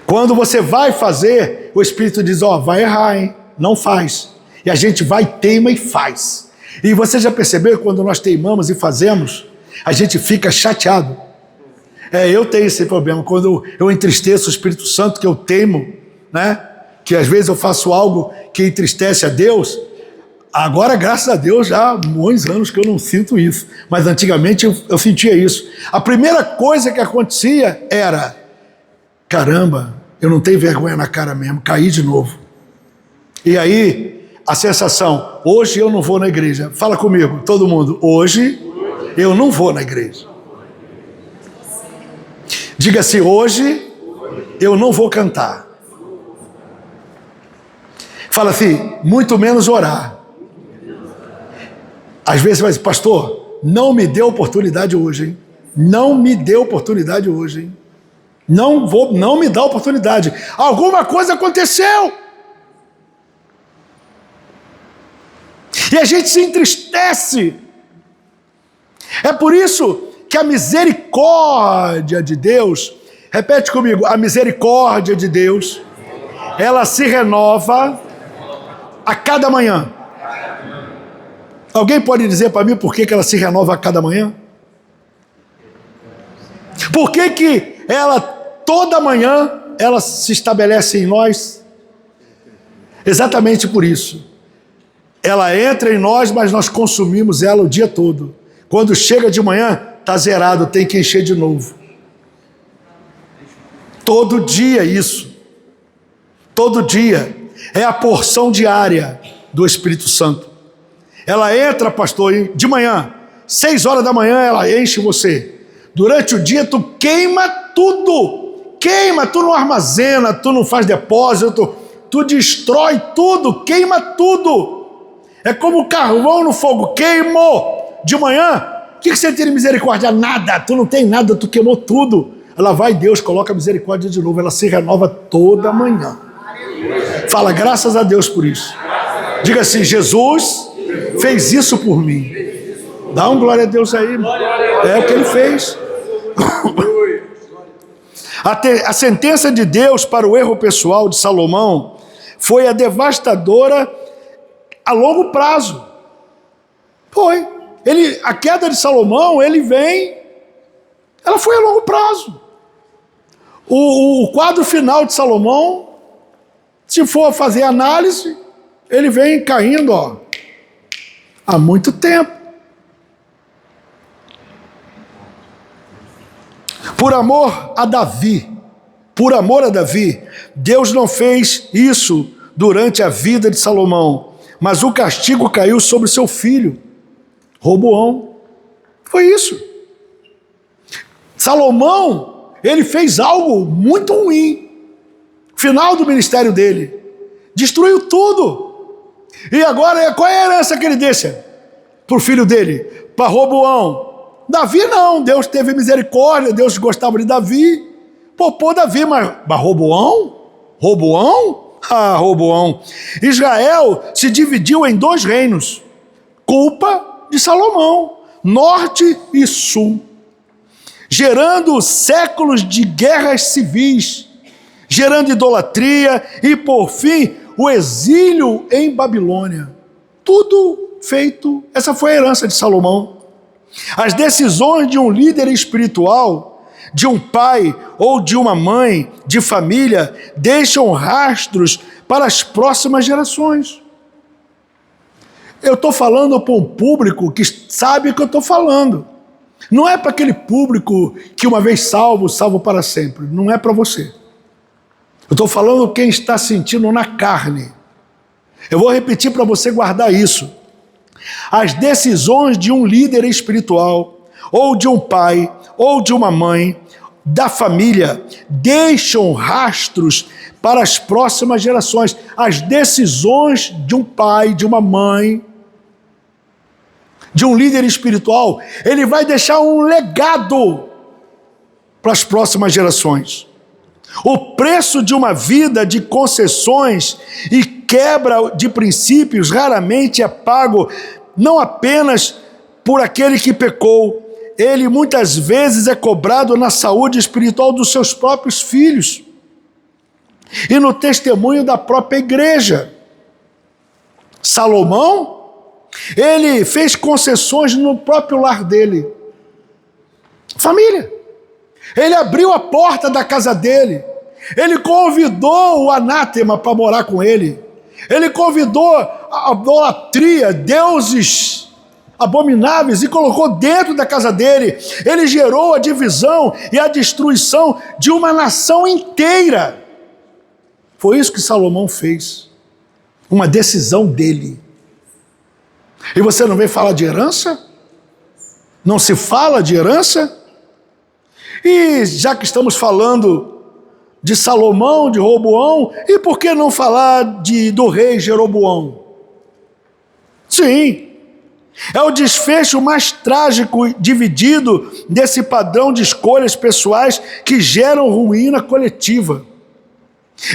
Quando você vai fazer, o Espírito diz, vai errar, hein? Não faz. E a gente vai, teima e faz. E você já percebeu que quando nós teimamos e fazemos, a gente fica chateado. Eu tenho esse problema. Quando eu entristeço o Espírito Santo, que eu teimo, né? Que às vezes eu faço algo que entristece a Deus. Agora, graças a Deus, já há muitos anos que eu não sinto isso. Mas antigamente eu sentia isso. A primeira coisa que acontecia era, caramba, eu não tenho vergonha na cara mesmo, caí de novo. E aí, a sensação, hoje eu não vou na igreja. Fala comigo, todo mundo, hoje eu não vou na igreja. Diga assim, hoje eu não vou cantar. Fala assim, muito menos orar. Às vezes você vai dizer, pastor, não me dê oportunidade hoje, hein? Não me dê oportunidade hoje, hein? Não me dá oportunidade. Alguma coisa aconteceu. E a gente se entristece. É por isso que a misericórdia de Deus, repete comigo, a misericórdia de Deus, ela se renova a cada manhã. Alguém pode dizer para mim por que ela se renova a cada manhã? Por que ela, toda manhã, ela se estabelece em nós? Exatamente por isso. Ela entra em nós, mas nós consumimos ela o dia todo. Quando chega de manhã, está zerado, tem que encher de novo. Todo dia isso. Todo dia. É a porção diária do Espírito Santo. Ela entra, pastor, de manhã, 6 horas da manhã, ela enche você. Durante o dia, tu queima tudo. Queima, tu não armazena, tu não faz depósito, tu destrói tudo, queima tudo. É como o carvão no fogo, queimou. De manhã, o que você tem de misericórdia? Nada, tu não tem nada, tu queimou tudo. Ela vai, Deus coloca a misericórdia de novo, ela se renova toda manhã. Fala, graças a Deus por isso. Diga assim, Jesus fez isso por mim. Dá um glória a Deus aí. É o que ele fez. A sentença de Deus para o erro pessoal de Salomão foi a devastadora a longo prazo. Foi. A queda de Salomão, ela foi a longo prazo. O quadro final de Salomão, se for fazer análise, ele vem caindo, há muito tempo. Por amor a Davi, Deus não fez isso durante a vida de Salomão, mas o castigo caiu sobre seu filho, Roboão. Foi isso. Salomão, ele fez algo muito ruim. Final do ministério dele. Destruiu tudo. E agora, qual é a herança que ele deixa para o filho dele? Para Roboão. Davi não, Deus teve misericórdia, Deus gostava de Davi, poupou Davi, mas Roboão? Roboão. Israel se dividiu em 2 reinos, culpa de Salomão, norte e sul, gerando séculos de guerras civis, gerando idolatria e, por fim, o exílio em Babilônia. Tudo feito, essa foi a herança de Salomão. As decisões de um líder espiritual, de um pai ou de uma mãe de família, deixam rastros para as próximas gerações. Eu estou falando para um público que sabe o que eu estou falando. Não é para aquele público que uma vez salvo, salvo para sempre. Não é para você. Eu estou falando quem está sentindo na carne. Eu vou repetir para você guardar isso. As decisões de um líder espiritual, ou de um pai, ou de uma mãe, da família, deixam rastros para as próximas gerações. As decisões de um pai, de uma mãe, de um líder espiritual, ele vai deixar um legado para as próximas gerações. O preço de uma vida de concessões e quebra de princípios raramente é pago não apenas por aquele que pecou, ele muitas vezes é cobrado na saúde espiritual dos seus próprios filhos e no testemunho da própria igreja. Salomão, ele fez concessões no próprio lar dele. Família. Ele abriu a porta da casa dele. Ele convidou o anátema para morar com ele. Ele convidou a idolatria, deuses abomináveis, e colocou dentro da casa dele. Ele gerou a divisão e a destruição de uma nação inteira. Foi isso que Salomão fez. Uma decisão dele. E você não vem falar de herança? Não se fala de herança? E já que estamos falando de Salomão, de Roboão, e por que não falar do rei Jeroboão? Sim, é o desfecho mais trágico dividido desse padrão de escolhas pessoais que geram ruína coletiva.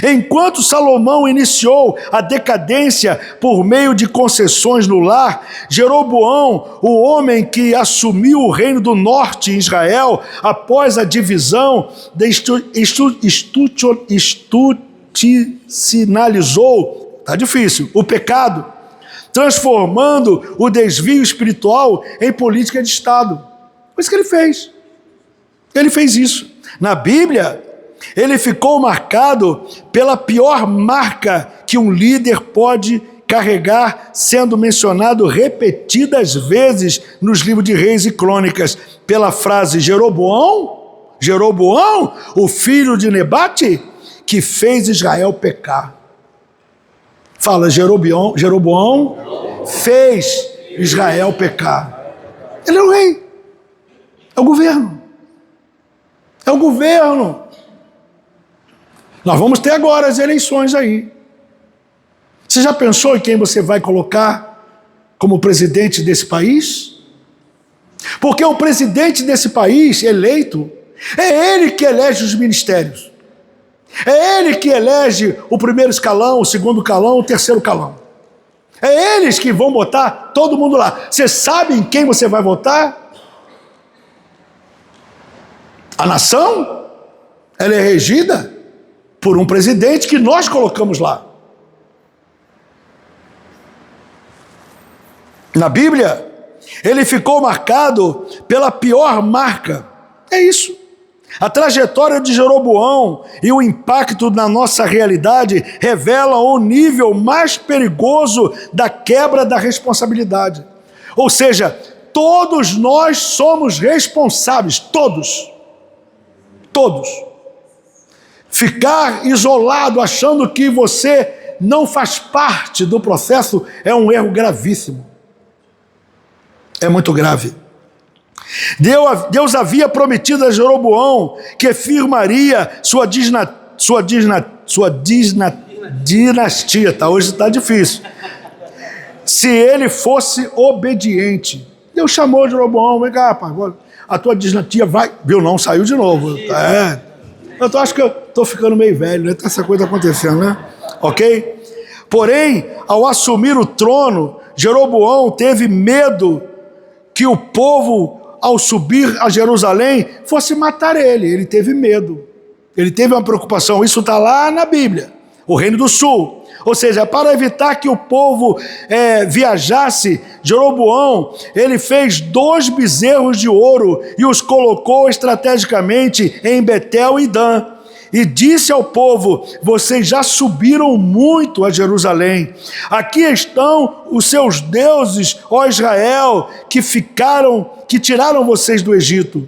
Enquanto Salomão iniciou a decadência por meio de concessões no lar, Jeroboão, o homem que assumiu o reino do norte em Israel após a divisão, institucionalizou, está difícil, o pecado, transformando o desvio espiritual em política de Estado. Foi isso que ele fez. Ele fez isso. Na Bíblia, ele ficou marcado pela pior marca que um líder pode carregar, sendo mencionado repetidas vezes nos livros de Reis e Crônicas, pela frase Jeroboão, o filho de Nebate, que fez Israel pecar. Fala, Jeroboão fez Israel pecar. Ele é o rei, é o governo. É o governo. Nós vamos ter agora as eleições aí. Você já pensou em quem você vai colocar como presidente desse país? Porque o presidente desse país eleito, é ele que elege os ministérios. É ele que elege o primeiro escalão, o segundo escalão, o terceiro escalão. É eles que vão botar todo mundo lá. Você sabe em quem você vai votar? A nação, ela é regida por um presidente que nós colocamos lá. Na Bíblia, ele ficou marcado pela pior marca. É isso. A trajetória de Jeroboão e o impacto na nossa realidade revelam o nível mais perigoso da quebra da responsabilidade. Ou seja, todos nós somos responsáveis, todos. Ficar isolado achando que você não faz parte do processo é um erro gravíssimo. É muito grave. Deus havia prometido a Jeroboão que firmaria sua dinastia. Hoje está difícil. Se ele fosse obediente. Deus chamou Jeroboão, vem cá, rapaz, a tua dinastia vai... Viu, não, saiu de novo. Eu acho que eu estou ficando meio velho, né? Tá essa coisa acontecendo, né? Ok? Porém, ao assumir o trono, Jeroboão teve medo que o povo, ao subir a Jerusalém, fosse matar ele. Ele teve medo. Ele teve uma preocupação. Isso está lá na Bíblia. O Reino do Sul. Ou seja, para evitar que o povo viajasse, Jeroboão, ele fez 2 bezerros de ouro e os colocou estrategicamente em Betel e Dan. E disse ao povo: vocês já subiram muito a Jerusalém. Aqui estão os seus deuses, ó Israel, que tiraram vocês do Egito.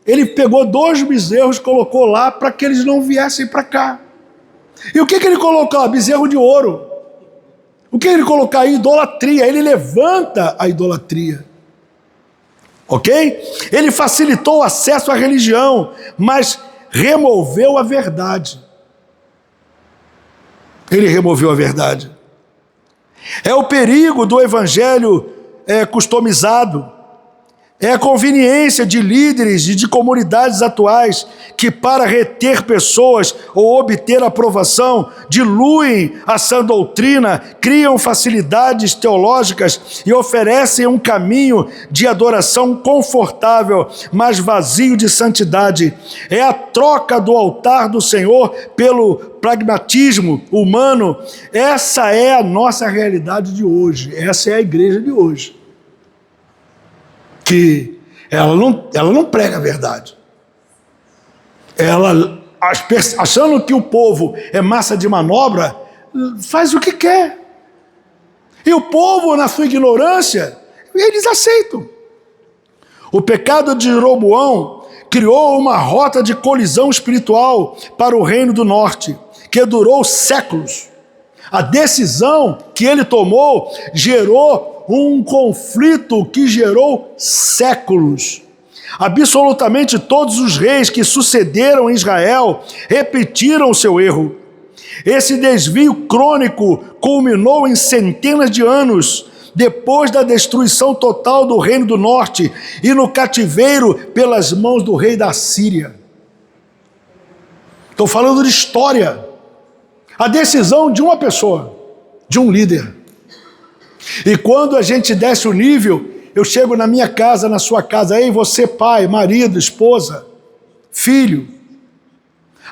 Ele pegou 2 bezerros e colocou lá para que eles não viessem para cá. E o que ele colocou? Bezerro de ouro. O que ele colocou aí? Idolatria. Ele levanta a idolatria. Ok? Ele facilitou o acesso à religião, mas removeu a verdade. Ele removeu a verdade. É o perigo do evangelho customizado. É a conveniência de líderes e de comunidades atuais que, para reter pessoas ou obter aprovação, diluem a sã doutrina, criam facilidades teológicas e oferecem um caminho de adoração confortável, mas vazio de santidade. É a troca do altar do Senhor pelo pragmatismo humano. Essa é a nossa realidade de hoje. Essa é a igreja de hoje. Que ela não prega a verdade. Ela, achando que o povo é massa de manobra, faz o que quer. E o povo, na sua ignorância, eles aceitam. O pecado de Jeroboão criou uma rota de colisão espiritual para o reino do norte, que durou séculos. A decisão que ele tomou gerou um conflito que gerou séculos. Absolutamente todos os reis que sucederam em Israel repetiram o seu erro. Esse desvio crônico culminou em centenas de anos depois da destruição total do Reino do Norte e no cativeiro pelas mãos do rei da Síria. Estou falando de história. A decisão de uma pessoa, de um líder. E quando a gente desce o nível, eu chego na minha casa, na sua casa, ei, você pai, marido, esposa, filho.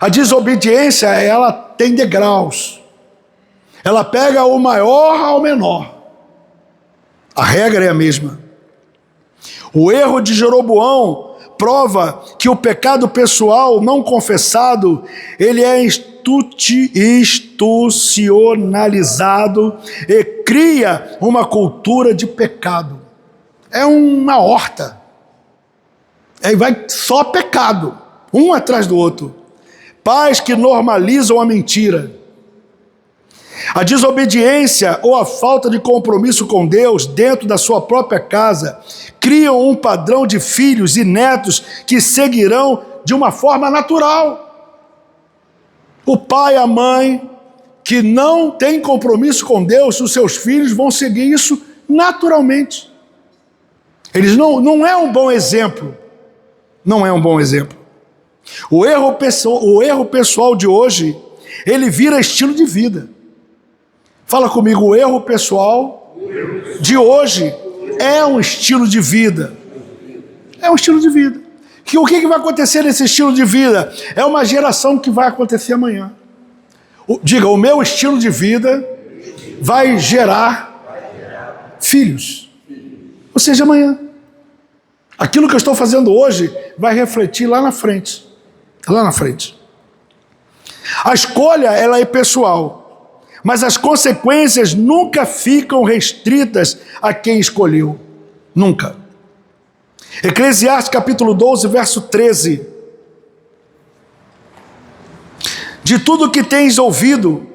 A desobediência, ela tem degraus. Ela pega o maior ao menor. A regra é a mesma. O erro de Jeroboão prova que o pecado não confessado, ele é institucionalizado e cria uma cultura de pecado. É uma horta. Aí vai só pecado, um atrás do outro. Pais que normalizam a mentira. A desobediência ou a falta de compromisso com Deus dentro da sua própria casa criam um padrão de filhos e netos que seguirão de uma forma natural. O pai e a mãe que não têm compromisso com Deus, os seus filhos vão seguir isso naturalmente. Eles não é um bom exemplo. Não é um bom exemplo. O erro pessoal de hoje, ele vira estilo de vida. Fala comigo, o erro pessoal de hoje é um estilo de vida. É um estilo de vida. O que vai acontecer nesse estilo de vida? É uma geração que vai acontecer amanhã. Diga, o meu estilo de vida vai gerar filhos. Ou seja, amanhã. Aquilo que eu estou fazendo hoje vai refletir lá na frente. Lá na frente. A escolha, ela é pessoal, mas as consequências nunca ficam restritas a quem escolheu. Nunca. Eclesiastes capítulo 12, verso 13. De tudo que tens ouvido,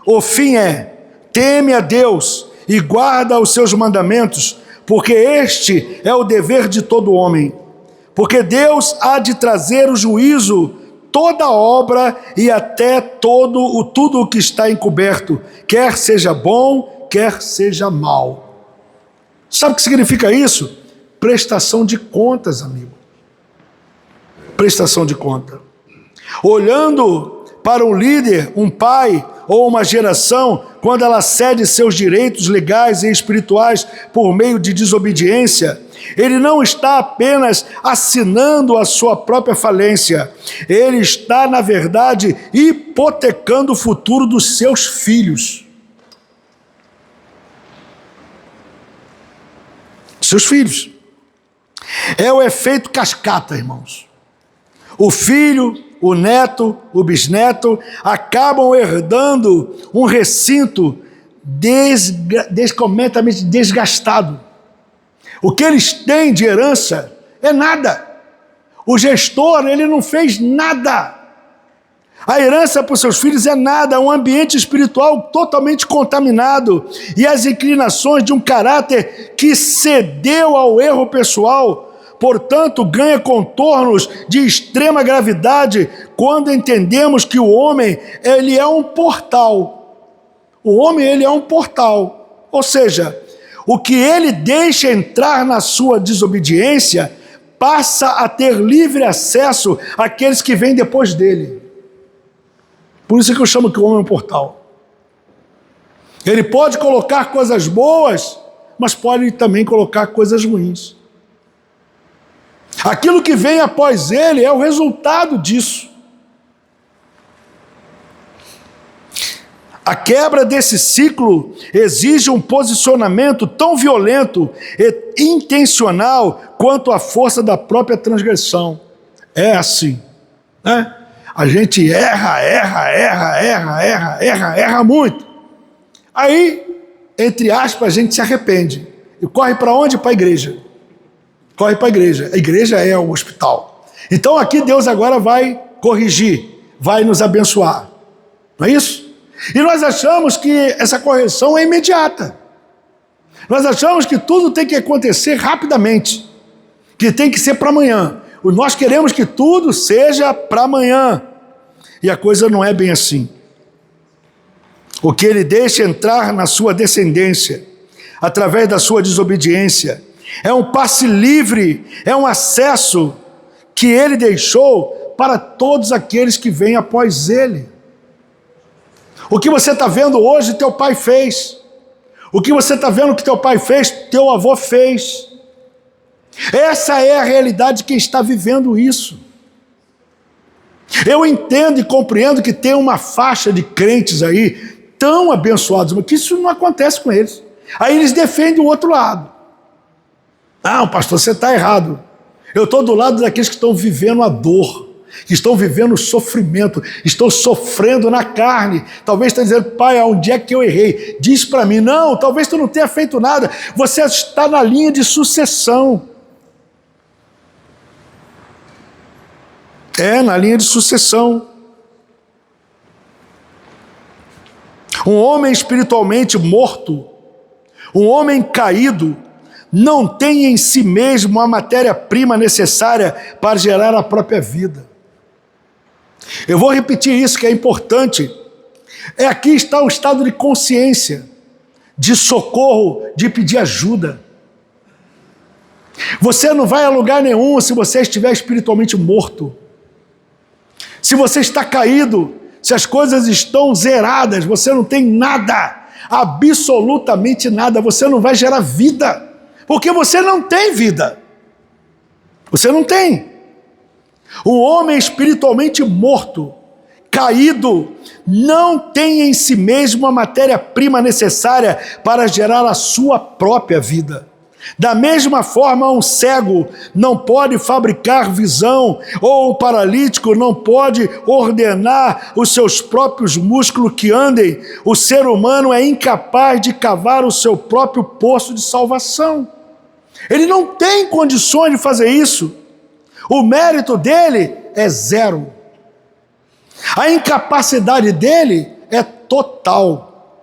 o fim é: teme a Deus e guarda os seus mandamentos, porque este é o dever de todo homem. Porque Deus há de trazer o juízo, toda obra e até tudo o que está encoberto, quer seja bom, quer seja mal. Sabe o que significa isso? Prestação de contas, amigo. Prestação de conta. Olhando para um líder, um pai ou uma geração, quando ela cede seus direitos legais e espirituais por meio de desobediência, ele não está apenas assinando a sua própria falência, ele está, na verdade, hipotecando o futuro dos seus filhos. Seus filhos. É o efeito cascata, irmãos. O filho, o neto, o bisneto acabam herdando um recinto completamente desgastado. O que eles têm de herança é nada. O gestor, ele não fez nada. A herança para os seus filhos é nada, um ambiente espiritual totalmente contaminado e as inclinações de um caráter que cedeu ao erro pessoal, portanto, ganha contornos de extrema gravidade quando entendemos que o homem, ele é um portal. O homem, ele é um portal. Ou seja, o que ele deixa entrar na sua desobediência passa a ter livre acesso àqueles que vêm depois dele. Por isso que eu chamo que o homem é um portal. Ele pode colocar coisas boas, mas pode também colocar coisas ruins. Aquilo que vem após ele é o resultado disso. A quebra desse ciclo exige um posicionamento tão violento e intencional quanto a força da própria transgressão. É assim, né? A gente erra muito. Aí, entre aspas, a gente se arrepende. E corre para onde? Para a igreja. Corre para a igreja. A igreja é o hospital. Então aqui Deus agora vai corrigir, vai nos abençoar. Não é isso? E nós achamos que essa correção é imediata. Nós achamos que tudo tem que acontecer rapidamente, que tem que ser para amanhã. Nós queremos que tudo seja para amanhã. E a coisa não é bem assim. O que ele deixa entrar na sua descendência, através da sua desobediência, é um passe livre, é um acesso que ele deixou para todos aqueles que vêm após ele. O que você está vendo hoje, teu pai fez. O que você está vendo que teu pai fez, teu avô fez. Essa é a realidade de quem está vivendo isso. Eu entendo e compreendo que tem uma faixa de crentes aí tão abençoados, mas que isso não acontece com eles. Aí eles defendem o outro lado. Não, pastor, você está errado. Eu estou do lado daqueles que estão vivendo a dor, que estão vivendo o sofrimento, estão sofrendo na carne. Talvez está dizendo, pai, onde é que eu errei? Diz para mim. Não, talvez tu não tenha feito nada. Você está na linha de sucessão. É, na linha de sucessão. Um homem espiritualmente morto, um homem caído, não tem em si mesmo a matéria-prima necessária para gerar a própria vida. Eu vou repetir isso que é importante. Aqui está o estado de consciência, de socorro, de pedir ajuda. Você não vai a lugar nenhum se você estiver espiritualmente morto. Se você está caído, se as coisas estão zeradas, você não tem nada, absolutamente nada, você não vai gerar vida, porque você não tem vida. Você não tem. O homem espiritualmente morto, caído, não tem em si mesmo a matéria-prima necessária para gerar a sua própria vida. Da mesma forma, um cego não pode fabricar visão, ou um paralítico não pode ordenar os seus próprios músculos que andem. O ser humano é incapaz de cavar o seu próprio poço de salvação. Ele não tem condições de fazer isso. O mérito dele é zero. A incapacidade dele é total.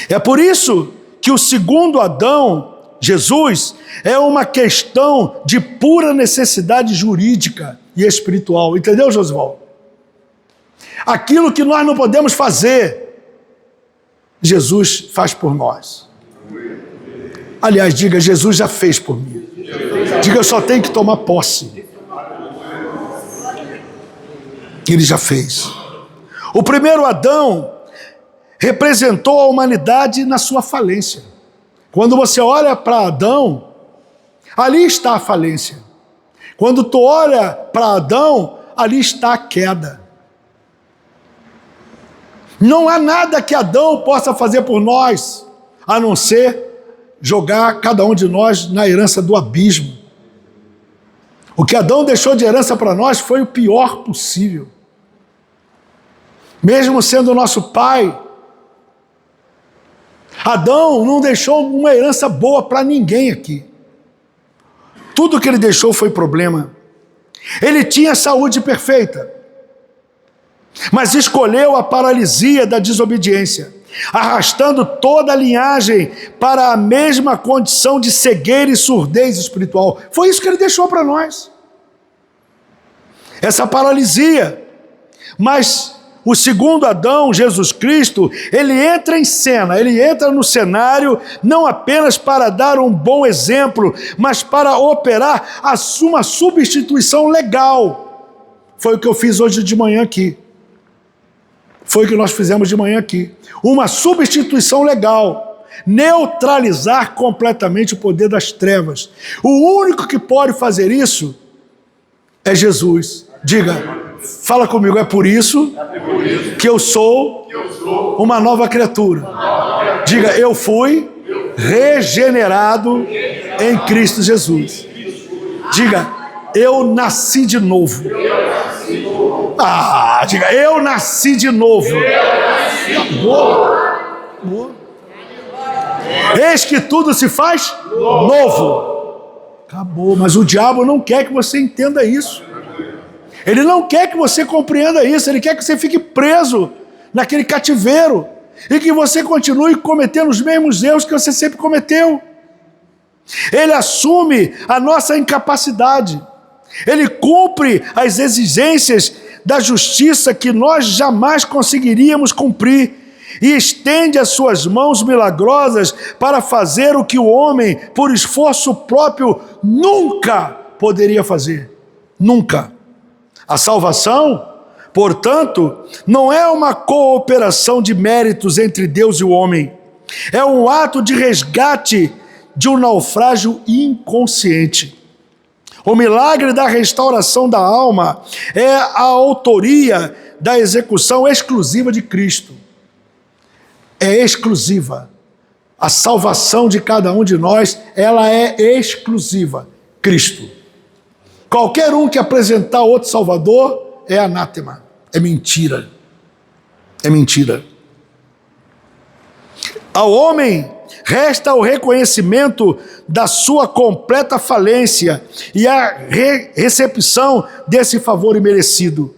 É por isso que o segundo Adão, Jesus, é uma questão de pura necessidade jurídica e espiritual. Entendeu, Josivaldo? Aquilo que nós não podemos fazer, Jesus faz por nós. Aliás, diga, Jesus já fez por mim. Diga, eu só tenho que tomar posse. Ele já fez. O primeiro Adão representou a humanidade na sua falência. Quando você olha para Adão, ali está a falência. Quando tu olha para Adão, ali está a queda. Não há nada que Adão possa fazer por nós, a não ser jogar cada um de nós na herança do abismo. O que Adão deixou de herança para nós foi o pior possível. Mesmo sendo nosso pai, Adão não deixou uma herança boa para ninguém aqui. Tudo que ele deixou foi problema. Ele tinha saúde perfeita, mas escolheu a paralisia da desobediência, arrastando toda a linhagem para a mesma condição de cegueira e surdez espiritual. Foi isso que ele deixou para nós. Essa paralisia. Mas o segundo Adão, Jesus Cristo, ele entra em cena, ele entra no cenário não apenas para dar um bom exemplo, mas para operar uma substituição legal. Foi o que eu fiz hoje de manhã aqui. Foi o que nós fizemos de manhã aqui. Uma substituição legal. Neutralizar completamente o poder das trevas. O único que pode fazer isso é Jesus. Diga, fala comigo, é por isso que eu sou uma nova criatura. Diga, eu fui regenerado em Cristo Jesus. Diga, eu nasci de novo. Diga, eu nasci de novo. Boa. Eis que tudo se faz novo. Acabou, mas o diabo não quer que você entenda isso. Ele não quer que você compreenda isso, ele quer que você fique preso naquele cativeiro e que você continue cometendo os mesmos erros que você sempre cometeu. Ele assume a nossa incapacidade, ele cumpre as exigências da justiça que nós jamais conseguiríamos cumprir e estende as suas mãos milagrosas para fazer o que o homem, por esforço próprio, nunca poderia fazer. Nunca. A salvação, portanto, não é uma cooperação de méritos entre Deus e o homem. É um ato de resgate de um naufrágio inconsciente. O milagre da restauração da alma é a autoria da execução exclusiva de Cristo. É exclusiva. A salvação de cada um de nós, ela é exclusiva. Cristo. Qualquer um que apresentar outro Salvador é anátema, é mentira. É mentira. Ao homem resta o reconhecimento da sua completa falência e a recepção desse favor imerecido.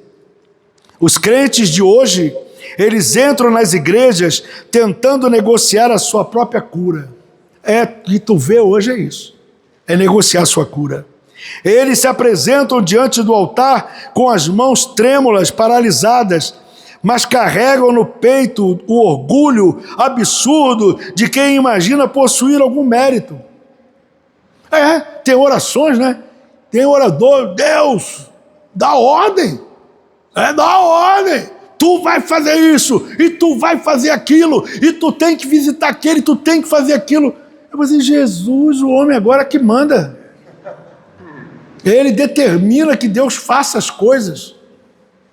Os crentes de hoje, eles entram nas igrejas tentando negociar a sua própria cura. O que tu vê hoje é isso, é negociar a sua cura. Eles se apresentam diante do altar com as mãos trêmulas, paralisadas, mas carregam no peito o orgulho absurdo de quem imagina possuir algum mérito. Tem orações, né? Tem orador, Deus, dá ordem. Dá ordem. Tu vai fazer isso, e tu vai fazer aquilo, e tu tem que visitar aquele, e tu tem que fazer aquilo. Eu vou dizer, Jesus, o homem agora que manda. Ele determina que Deus faça as coisas,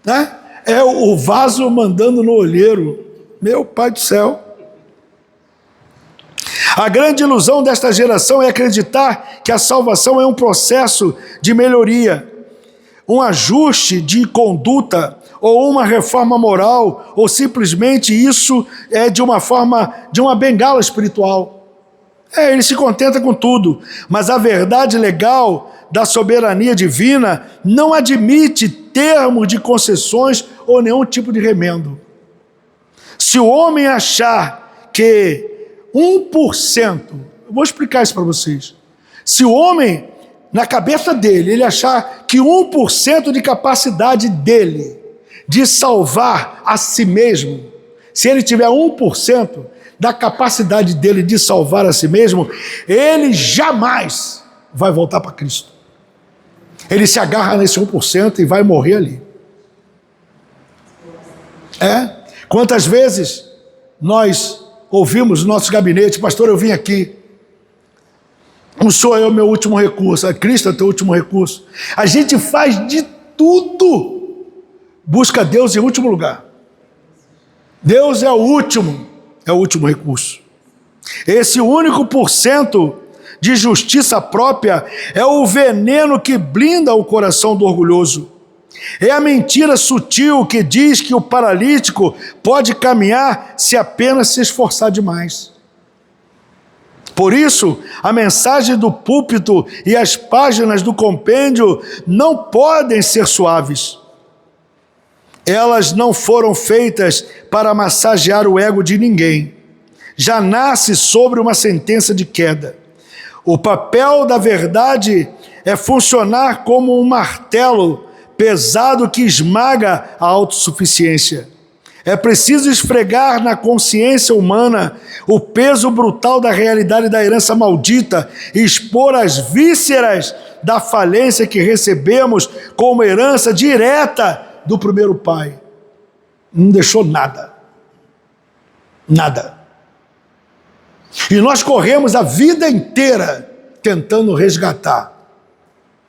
né? É o vaso mandando no olheiro. Meu Pai do céu. A grande ilusão desta geração é acreditar que a salvação é um processo de melhoria, um ajuste de conduta ou uma reforma moral, ou simplesmente isso é de uma bengala espiritual. Ele se contenta com tudo, mas a verdade legal da soberania divina não admite termos de concessões ou nenhum tipo de remendo. Se o homem achar que 1%, eu vou explicar isso para vocês. Se o homem, na cabeça dele, ele achar que 1% de capacidade dele de salvar a si mesmo, se ele tiver 1% da capacidade dele de salvar a si mesmo, ele jamais vai voltar para Cristo. Ele se agarra nesse 1% e vai morrer ali. Quantas vezes nós ouvimos no nosso gabinete: pastor, eu vim aqui, o senhor é o meu último recurso, a Cristo é o teu último recurso. A gente faz de tudo, busca Deus em último lugar. Deus é o último recurso. Esse único % de justiça própria é o veneno que blinda o coração do orgulhoso. É a mentira sutil que diz que o paralítico pode caminhar se apenas se esforçar demais. Por isso, a mensagem do púlpito e as páginas do compêndio não podem ser suaves. Elas não foram feitas para massagear o ego de ninguém. Já nasce sobre uma sentença de queda. O papel da verdade é funcionar como um martelo pesado que esmaga a autossuficiência. É preciso esfregar na consciência humana o peso brutal da realidade da herança maldita e expor as vísceras da falência que recebemos como herança direta do primeiro pai. Não deixou nada. Nada. E nós corremos a vida inteira tentando resgatar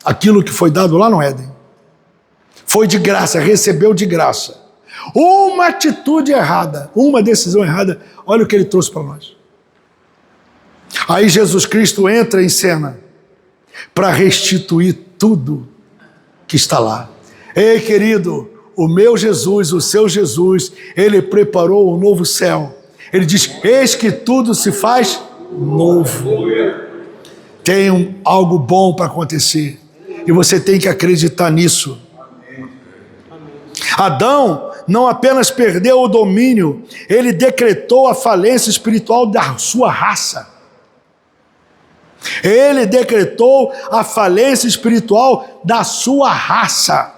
aquilo que foi dado lá no Éden. Foi de graça, recebeu de graça. Uma atitude errada, uma decisão errada, olha o que ele trouxe para nós. Aí Jesus Cristo entra em cena para restituir tudo que está lá. Ei, querido, o meu Jesus, o seu Jesus, ele preparou um novo céu. Ele diz: eis que tudo se faz novo. Tem algo bom para acontecer. E você tem que acreditar nisso. Adão não apenas perdeu o domínio, ele decretou a falência espiritual da sua raça. Ele decretou a falência espiritual da sua raça.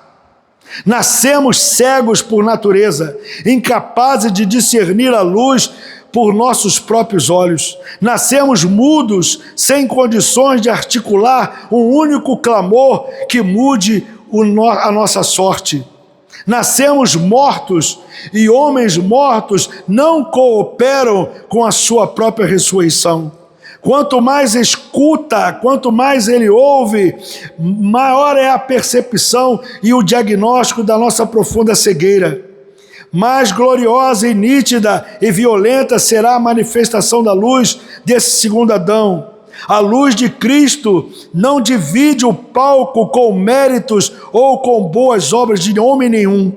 Nascemos cegos por natureza, incapazes de discernir a luz por nossos próprios olhos. Nascemos mudos, sem condições de articular um único clamor que mude a nossa sorte. Nascemos mortos e homens mortos não cooperam com a sua própria ressurreição. Quanto mais escuta, quanto mais ele ouve, maior é a percepção e o diagnóstico da nossa profunda cegueira. Mais gloriosa e nítida e violenta será a manifestação da luz desse segundo Adão. A luz de Cristo não divide o palco com méritos ou com boas obras de homem nenhum.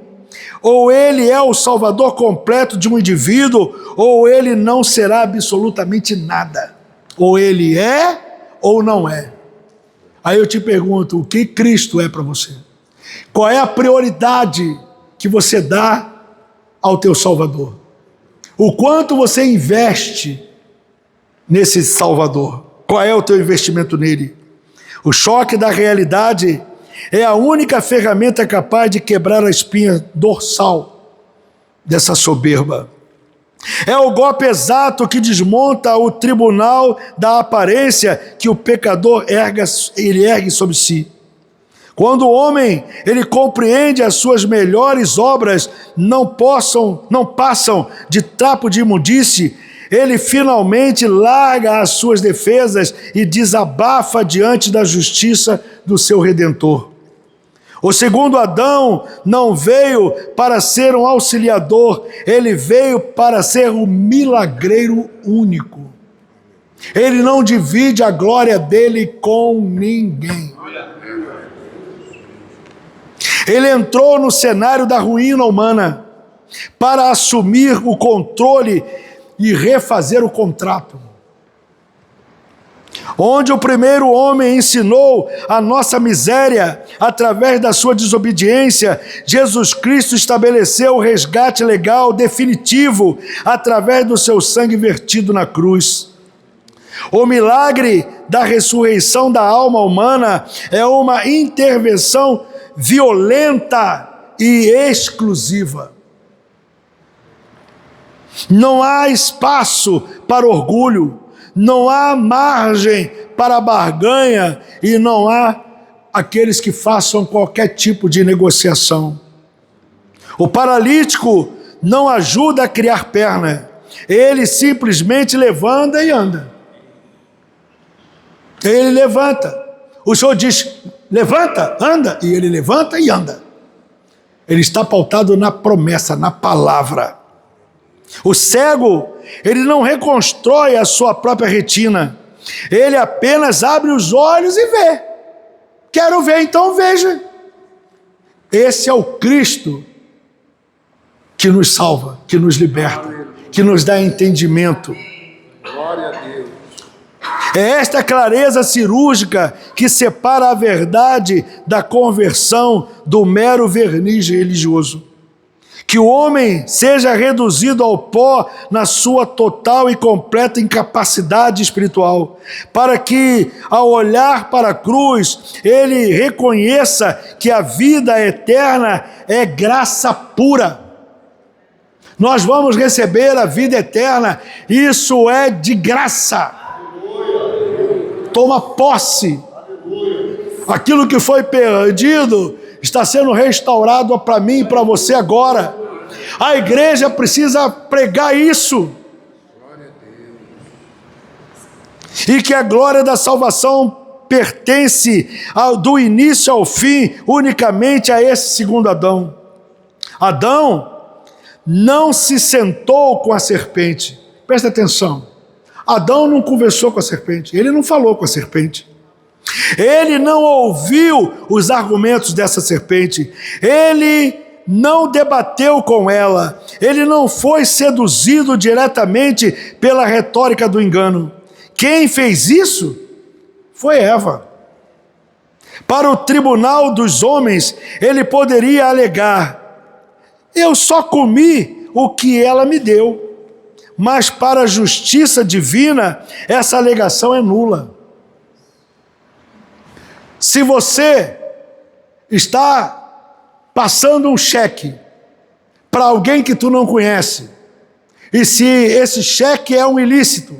Ou ele é o salvador completo de um indivíduo, ou ele não será absolutamente nada. Ou ele é, ou não é. Aí eu te pergunto, o que Cristo é para você? Qual é a prioridade que você dá ao teu Salvador? O quanto você investe nesse Salvador? Qual é o teu investimento nele? O choque da realidade é a única ferramenta capaz de quebrar a espinha dorsal dessa soberba. É o golpe exato que desmonta o tribunal da aparência que o pecador ergue sobre si. Quando o homem ele compreende as suas melhores obras não passam de trapo de imundície, ele finalmente larga as suas defesas e desabafa diante da justiça do seu Redentor. O segundo Adão não veio para ser um auxiliador, ele veio para ser o milagreiro único. Ele não divide a glória dele com ninguém. Ele entrou no cenário da ruína humana para assumir o controle e refazer o contrato. Onde o primeiro homem ensinou a nossa miséria através da sua desobediência, Jesus Cristo estabeleceu o resgate legal definitivo através do seu sangue vertido na cruz. O milagre da ressurreição da alma humana é uma intervenção violenta e exclusiva. Não há espaço para orgulho, não há margem para barganha e não há aqueles que façam qualquer tipo de negociação. O paralítico não ajuda a criar perna, ele simplesmente levanta e anda. Ele levanta. O Senhor diz, levanta, anda, e ele levanta e anda. Ele está pautado na promessa, na palavra. O cego, ele não reconstrói a sua própria retina, ele apenas abre os olhos e vê. Quero ver, então veja. Esse é o Cristo que nos salva, que nos liberta, que nos dá entendimento. Glória a Deus. É esta clareza cirúrgica que separa a verdade da conversão do mero verniz religioso. Que o homem seja reduzido ao pó na sua total e completa incapacidade espiritual, para que, ao olhar para a cruz, ele reconheça que a vida eterna é graça pura. Nós vamos receber a vida eterna, isso é de graça. Toma posse. Aquilo que foi perdido está sendo restaurado para mim e para você agora. A igreja precisa pregar isso. E que a glória da salvação pertence do início ao fim unicamente a esse segundo Adão. Adão não se sentou com a serpente. Presta atenção. Adão não conversou com a serpente. Ele não falou com a serpente. Ele não ouviu os argumentos dessa serpente. Ele não debateu com ela. Ele não foi seduzido diretamente pela retórica do engano. Quem fez isso foi Eva. Para o tribunal dos homens, ele poderia alegar: eu só comi o que ela me deu. Mas para a justiça divina, essa alegação é nula. Se você está passando um cheque para alguém que tu não conhece, e se esse cheque é um ilícito,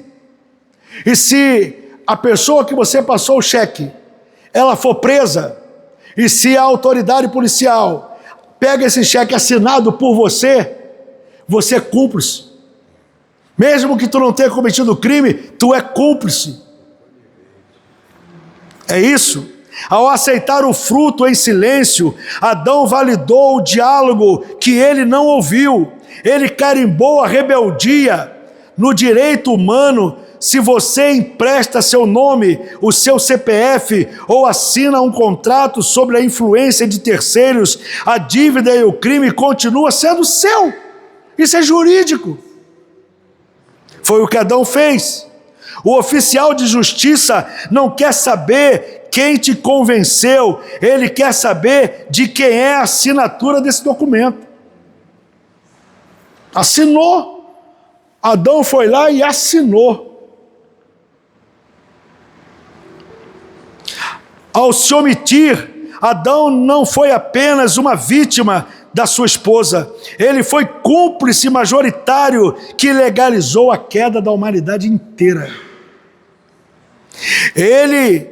e se a pessoa que você passou o cheque, ela for presa, e se a autoridade policial pega esse cheque assinado por você, você é cúmplice. Mesmo que tu não tenha cometido crime, tu é cúmplice. É isso. Ao aceitar o fruto em silêncio, Adão validou o diálogo que ele não ouviu. Ele carimbou a rebeldia. No direito humano, se você empresta seu nome, o seu CPF ou assina um contrato sobre a influência de terceiros, a dívida e o crime continua sendo seu. Isso é jurídico. Foi o que Adão fez. O oficial de justiça não quer saber quem te convenceu, ele quer saber de quem é a assinatura desse documento. Assinou. Adão foi lá e assinou. Ao se omitir, Adão não foi apenas uma vítima da sua esposa, ele foi cúmplice majoritário que legalizou a queda da humanidade inteira. Ele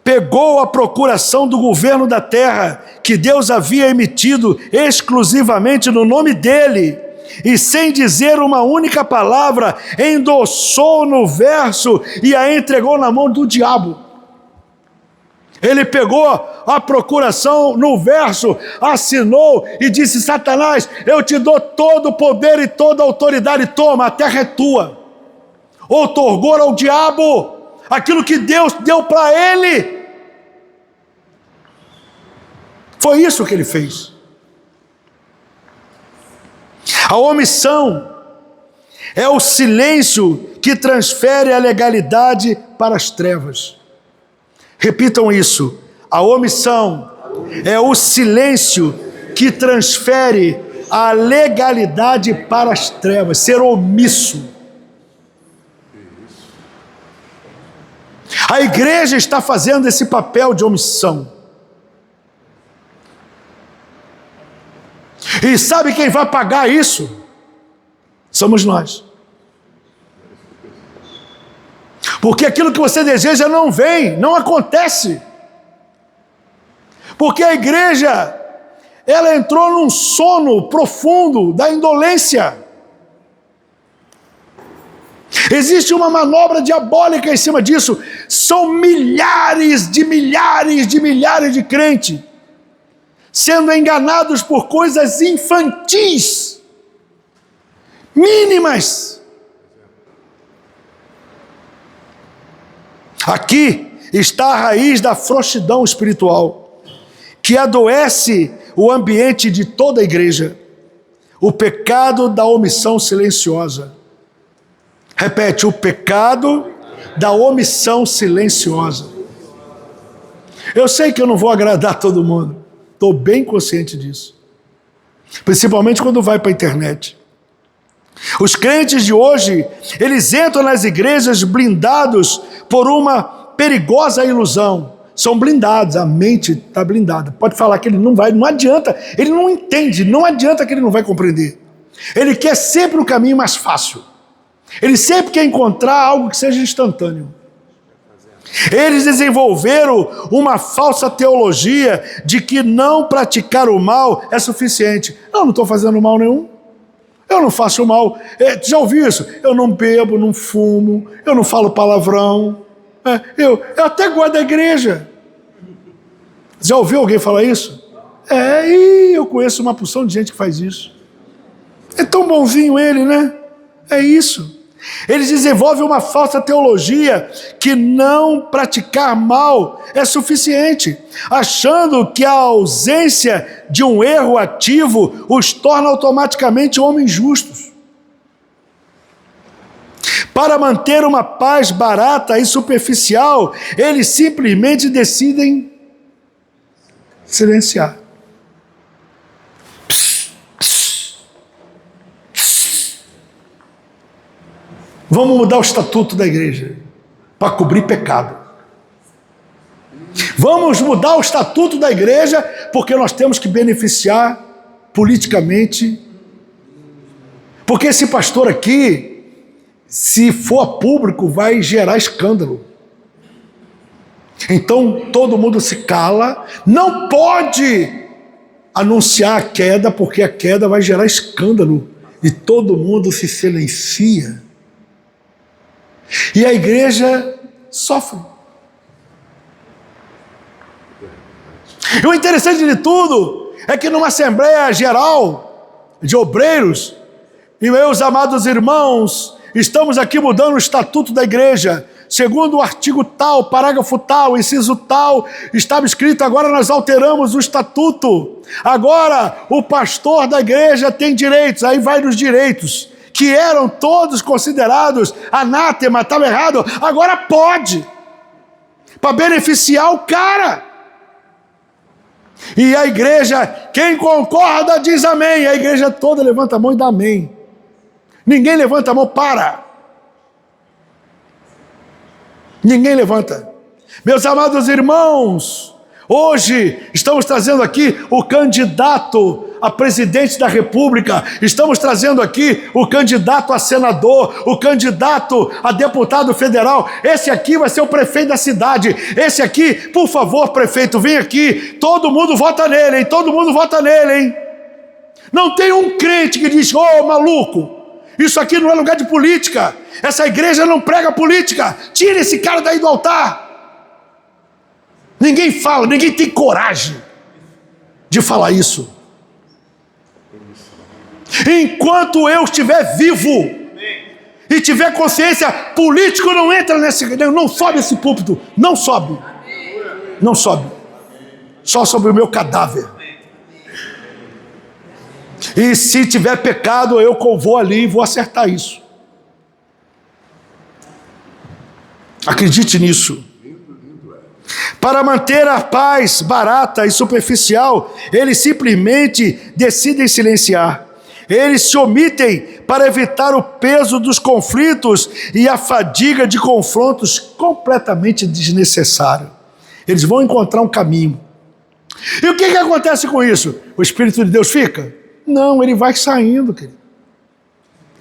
pegou a procuração do governo da terra, que Deus havia emitido exclusivamente no nome dele, e sem dizer uma única palavra, endossou no verso e a entregou na mão do diabo. Ele pegou a procuração no verso, assinou e disse: Satanás, eu te dou todo o poder e toda a autoridade, toma, a terra é tua. outorgou ao diabo aquilo que Deus deu para ele. Foi isso que ele fez. A omissão é o silêncio que transfere a legalidade para as trevas. Repitam isso. A omissão é o silêncio que transfere a legalidade para as trevas. Ser omisso. A igreja está fazendo esse papel de omissão. E sabe quem vai pagar isso? Somos nós. Porque aquilo que você deseja não vem, não acontece. Porque a igreja, ela entrou num sono profundo da indolência. Existe uma manobra diabólica em cima disso. São milhares de crentes sendo enganados por coisas infantis, mínimas. Aqui está a raiz da frouxidão espiritual, que adoece o ambiente de toda a igreja. O pecado da omissão silenciosa. Repete, o pecado da omissão silenciosa. Eu sei que eu não vou agradar todo mundo. Estou bem consciente disso. Principalmente quando vai para a internet. Os crentes de hoje, eles entram nas igrejas blindados por uma perigosa ilusão. São blindados, a mente está blindada. Pode falar que ele não vai, não adianta, ele não entende, não adianta que ele não vai compreender. Ele quer sempre o caminho mais fácil. Ele sempre quer encontrar algo que seja instantâneo. Eles desenvolveram uma falsa teologia de que não praticar o mal é suficiente. Eu não estou fazendo mal nenhum. Eu não faço mal. Já ouviu isso? Eu não bebo, não fumo, eu não falo palavrão. Eu até gosto da igreja. Já ouviu alguém falar isso? Eu conheço uma porção de gente que faz isso. É tão bonzinho ele, né? É isso. Eles desenvolvem uma falsa teologia que não praticar mal é suficiente, achando que a ausência de um erro ativo os torna automaticamente homens justos. Para manter uma paz barata e superficial, eles simplesmente decidem silenciar. Vamos mudar o estatuto da igreja para cobrir pecado. Vamos mudar o estatuto da igreja porque nós temos que beneficiar politicamente. Porque esse pastor aqui, se for a público, vai gerar escândalo. Então todo mundo se cala, não pode anunciar a queda porque a queda vai gerar escândalo e todo mundo se silencia. E a igreja sofre. E o interessante de tudo é que numa Assembleia Geral de Obreiros, e meus amados irmãos, estamos aqui mudando o estatuto da igreja, segundo o artigo tal, parágrafo tal, inciso tal, estava escrito, agora nós alteramos o estatuto. Agora o pastor da igreja tem direitos, aí vai nos direitos, que eram todos considerados anátema, estava errado, agora pode, para beneficiar o cara. E a igreja, quem concorda diz amém, a igreja toda levanta a mão e dá amém. Ninguém levanta a mão, para. Ninguém levanta. Meus amados irmãos, hoje estamos trazendo aqui o candidato a presidente da República, estamos trazendo aqui o candidato a senador, o candidato a deputado federal. Esse aqui vai ser o prefeito da cidade. Esse aqui, por favor, prefeito, vem aqui. Todo mundo vota nele, hein? Todo mundo vota nele, hein? Não tem um crente que diz, maluco, isso aqui não é lugar de política. Essa igreja não prega política. Tira esse cara daí do altar. Ninguém fala, ninguém tem coragem de falar isso. Enquanto eu estiver vivo, e tiver consciência, político não entra não sobe esse púlpito, não sobe. Não sobe. Só sobre o meu cadáver. E se tiver pecado, eu vou ali e vou acertar isso. Acredite nisso. Para manter a paz barata e superficial, eles simplesmente decidem silenciar. Eles se omitem para evitar o peso dos conflitos e a fadiga de confrontos completamente desnecessários. Eles vão encontrar um caminho. E o que acontece com isso? O Espírito de Deus fica? Não, ele vai saindo, querido.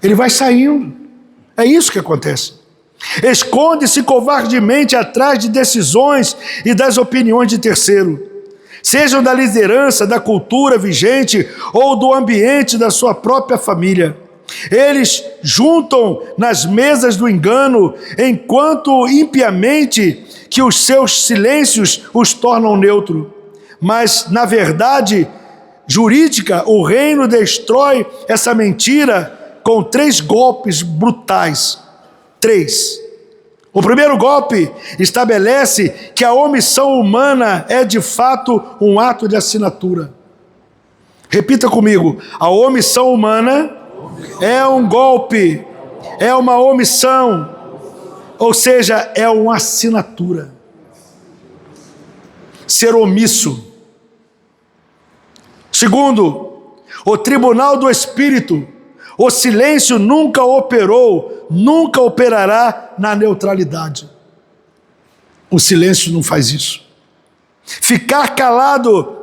Ele vai saindo. É isso que acontece. Esconde-se covardemente atrás de decisões e das opiniões de terceiro, sejam da liderança, da cultura vigente ou do ambiente da sua própria família. Eles juntam nas mesas do engano, enquanto impiamente que os seus silêncios os tornam neutros. Mas, na verdade jurídica, o reino destrói essa mentira com 3 golpes brutais. 3. O primeiro golpe estabelece que a omissão humana é de fato um ato de assinatura. Repita comigo: a omissão humana é um golpe, é uma omissão, ou seja, é uma assinatura. Ser omisso. Segundo, o tribunal do Espírito, o silêncio nunca operou, nunca operará na neutralidade. O silêncio não faz isso. Ficar calado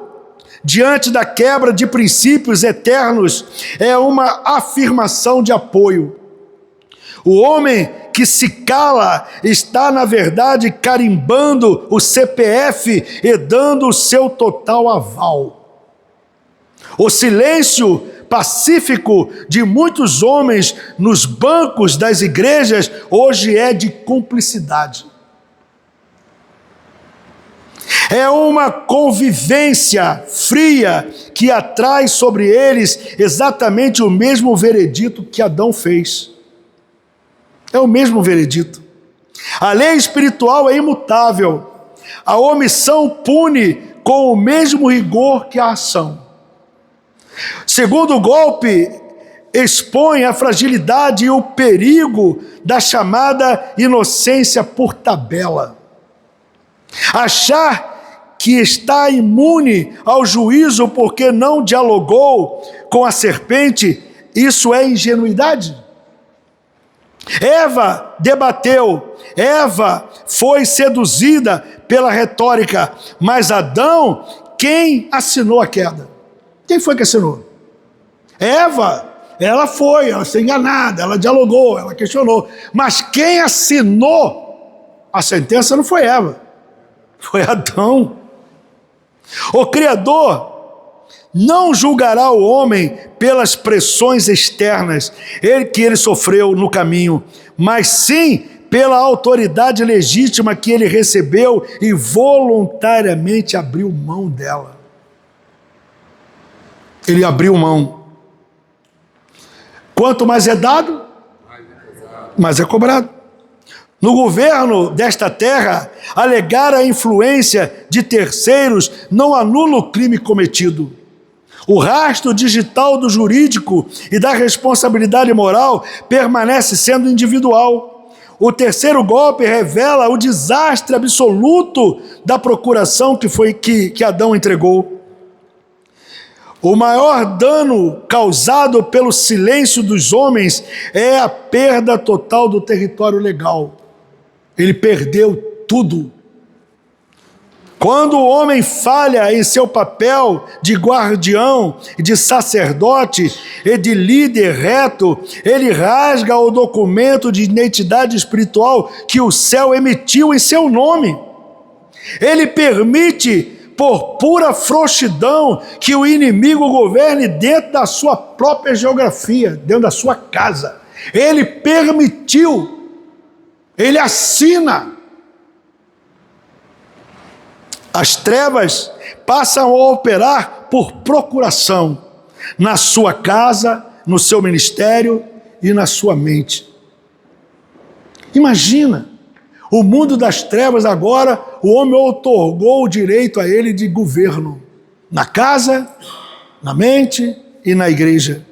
diante da quebra de princípios eternos é uma afirmação de apoio. O homem que se cala está, na verdade, carimbando o CPF e dando o seu total aval. O silêncio pacífico de muitos homens nos bancos das igrejas hoje é de cumplicidade. É uma convivência fria que atrai sobre eles exatamente o mesmo veredito que Adão fez. É o mesmo veredito. A lei espiritual é imutável. A omissão pune com o mesmo rigor que a ação. Segundo golpe, expõe a fragilidade e o perigo da chamada inocência por tabela. Achar que está imune ao juízo porque não dialogou com a serpente, isso é ingenuidade. Eva debateu, Eva foi seduzida pela retórica, mas Adão, quem assinou a queda? Quem foi que assinou? Eva, ela foi enganada, ela dialogou, ela questionou. Mas quem assinou a sentença não foi Eva, foi Adão. O Criador não julgará o homem pelas pressões externas que ele sofreu no caminho, mas sim pela autoridade legítima que ele recebeu e voluntariamente abriu mão dela. Ele abriu mão. Quanto mais é dado, mais é cobrado. No governo desta terra, alegar a influência de terceiros não anula o crime cometido. O rastro digital do jurídico e da responsabilidade moral permanece sendo individual. O terceiro golpe revela o desastre absoluto da procuração que Adão entregou. O maior dano causado pelo silêncio dos homens é a perda total do território legal. Ele perdeu tudo. Quando o homem falha em seu papel de guardião, de sacerdote e de líder reto, ele rasga o documento de identidade espiritual que o céu emitiu em seu nome. Ele permite, por pura frouxidão, que o inimigo governe dentro da sua própria geografia, dentro da sua casa. Ele permitiu, ele assina. As trevas passam a operar por procuração na sua casa, no seu ministério e na sua mente. Imagina, o mundo das trevas agora, o homem outorgou o direito a ele de governo, na casa, na mente e na igreja,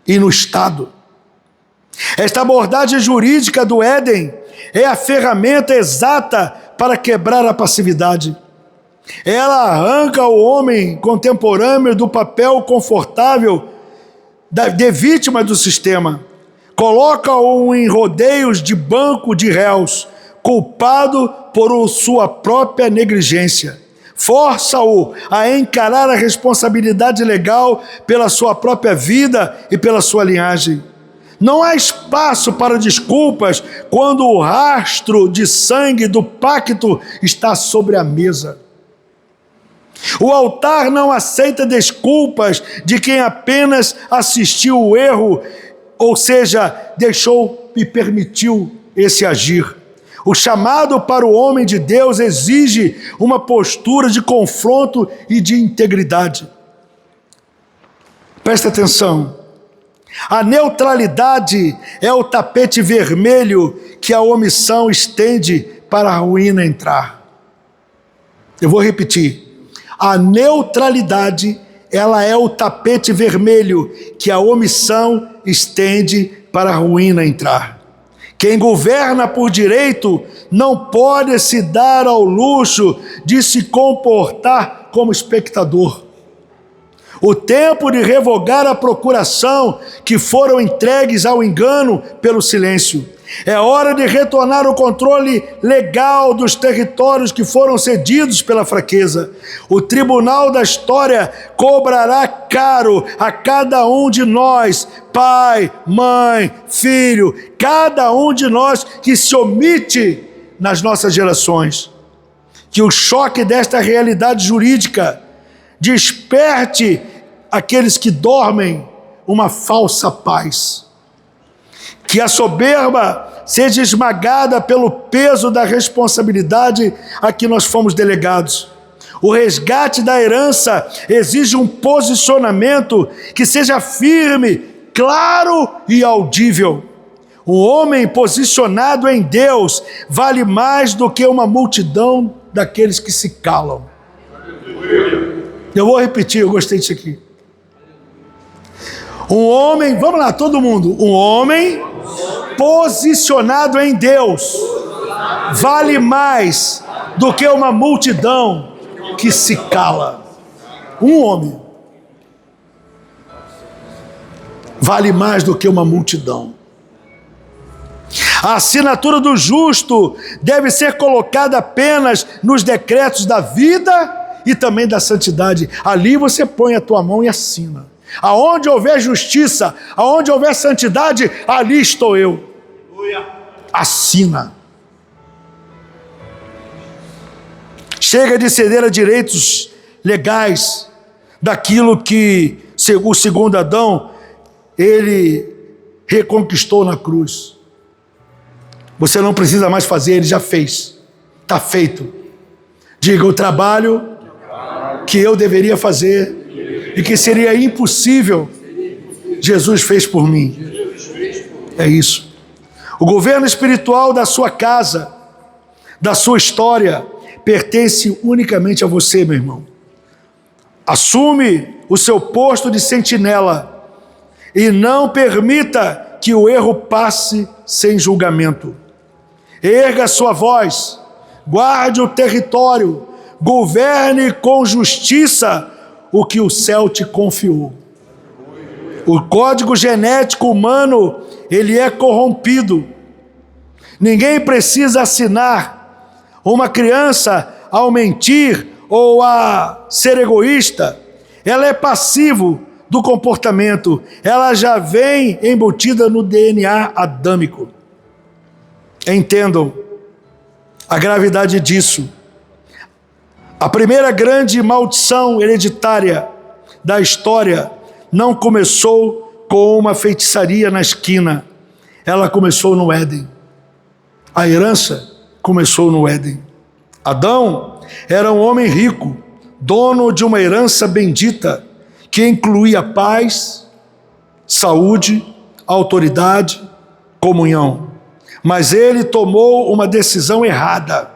e no Estado. Esta abordagem jurídica do Éden é a ferramenta exata para quebrar a passividade. Ela arranca o homem contemporâneo do papel confortável de vítima do sistema, coloca-o em rodeios de banco de réus, culpado por sua própria negligência. Força-o a encarar a responsabilidade legal pela sua própria vida e pela sua linhagem. Não há espaço para desculpas quando o rastro de sangue do pacto está sobre a mesa. O altar não aceita desculpas de quem apenas assistiu o erro, ou seja, deixou e permitiu esse agir. O chamado para o homem de Deus exige uma postura de confronto e de integridade. Presta atenção. A neutralidade é o tapete vermelho que a omissão estende para a ruína entrar. Eu vou repetir. A neutralidade, ela é o tapete vermelho que a omissão estende para a ruína entrar. Quem governa por direito não pode se dar ao luxo de se comportar como espectador. O tempo de revogar a procuração que foram entregues ao engano pelo silêncio. É hora de retornar o controle legal dos territórios que foram cedidos pela fraqueza. O tribunal da história cobrará caro a cada um de nós, pai, mãe, filho, cada um de nós que se omite nas nossas gerações. Que o choque desta realidade jurídica desperte aqueles que dormem uma falsa paz. Que a soberba seja esmagada pelo peso da responsabilidade a que nós fomos delegados. O resgate da herança exige um posicionamento que seja firme, claro e audível. Um homem posicionado em Deus vale mais do que uma multidão daqueles que se calam. Eu vou repetir, eu gostei disso aqui. Um homem, vamos lá, todo mundo. Um homem posicionado em Deus vale mais do que uma multidão que se cala. Um homem vale mais do que uma multidão. A assinatura do justo deve ser colocada apenas nos decretos da vida e também da santidade. Ali você põe a tua mão e assina. Aonde houver justiça, aonde houver santidade, ali estou eu. Assina. Chega de ceder a direitos legais daquilo que o segundo Adão, ele reconquistou na cruz. Você não precisa mais fazer, ele já fez. Está feito. Diga, o trabalho que eu deveria fazer e que seria impossível, Jesus fez por mim. É isso. O governo espiritual da sua casa, da sua história, pertence unicamente a você, meu irmão. Assume o seu posto de sentinela e não permita que o erro passe sem julgamento. Erga sua voz, guarde o território, governe com justiça o que o céu te confiou. O código genético humano, ele é corrompido. Ninguém precisa assinar uma criança ao mentir ou a ser egoísta. Ela é passivo do comportamento. Ela já vem embutida no DNA adâmico. Entendam a gravidade disso. A primeira grande maldição hereditária da história não começou com uma feitiçaria na esquina. Ela começou no Éden. A herança começou no Éden. Adão era um homem rico, dono de uma herança bendita, que incluía paz, saúde, autoridade, comunhão. Mas ele tomou uma decisão errada,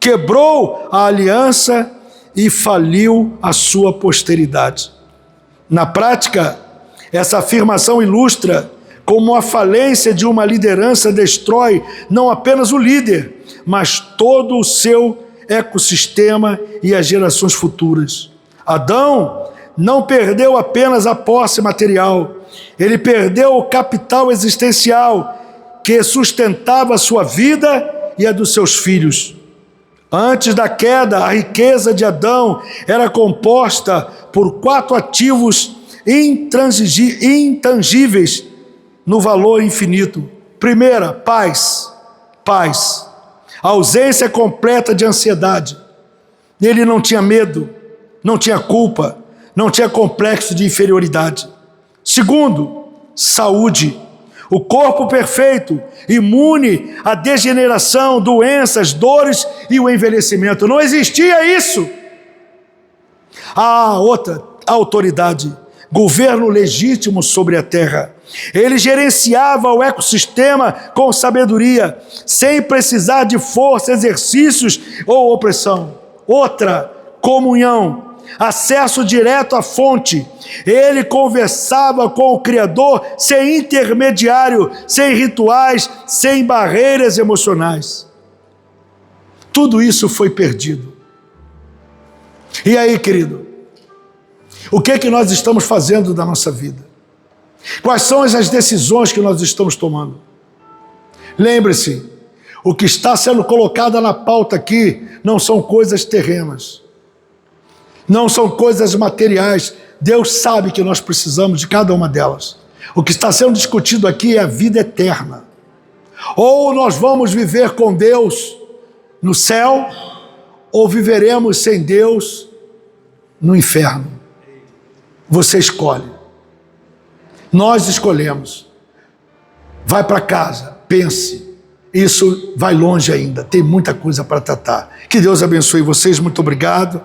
quebrou a aliança e faliu a sua posteridade. Na prática, essa afirmação ilustra como a falência de uma liderança destrói não apenas o líder, mas todo o seu ecossistema e as gerações futuras. Adão não perdeu apenas a posse material, ele perdeu o capital existencial que sustentava a sua vida e a dos seus filhos. Antes da queda, a riqueza de Adão era composta por 4 ativos intangíveis no valor infinito. Primeira, paz. Paz. A ausência completa de ansiedade. Ele não tinha medo, não tinha culpa, não tinha complexo de inferioridade. Segundo, saúde. O corpo perfeito, imune à degeneração, doenças, dores e o envelhecimento. Não existia isso. A outra, autoridade, governo legítimo sobre a terra. Ele gerenciava o ecossistema com sabedoria, sem precisar de força, exercícios ou opressão. Outra, comunhão. Acesso direto à fonte. Ele conversava com o Criador sem intermediário, sem rituais, sem barreiras emocionais. Tudo isso foi perdido. E aí, querido? O que é que nós estamos fazendo da nossa vida? Quais são as decisões que nós estamos tomando? Lembre-se, o que está sendo colocado na pauta aqui não são coisas terrenas. Não são coisas materiais. Deus sabe que nós precisamos de cada uma delas. O que está sendo discutido aqui é a vida eterna. Ou nós vamos viver com Deus no céu, ou viveremos sem Deus no inferno. Você escolhe. Nós escolhemos. Vai para casa, pense. Isso vai longe ainda, tem muita coisa para tratar. Que Deus abençoe vocês, muito obrigado.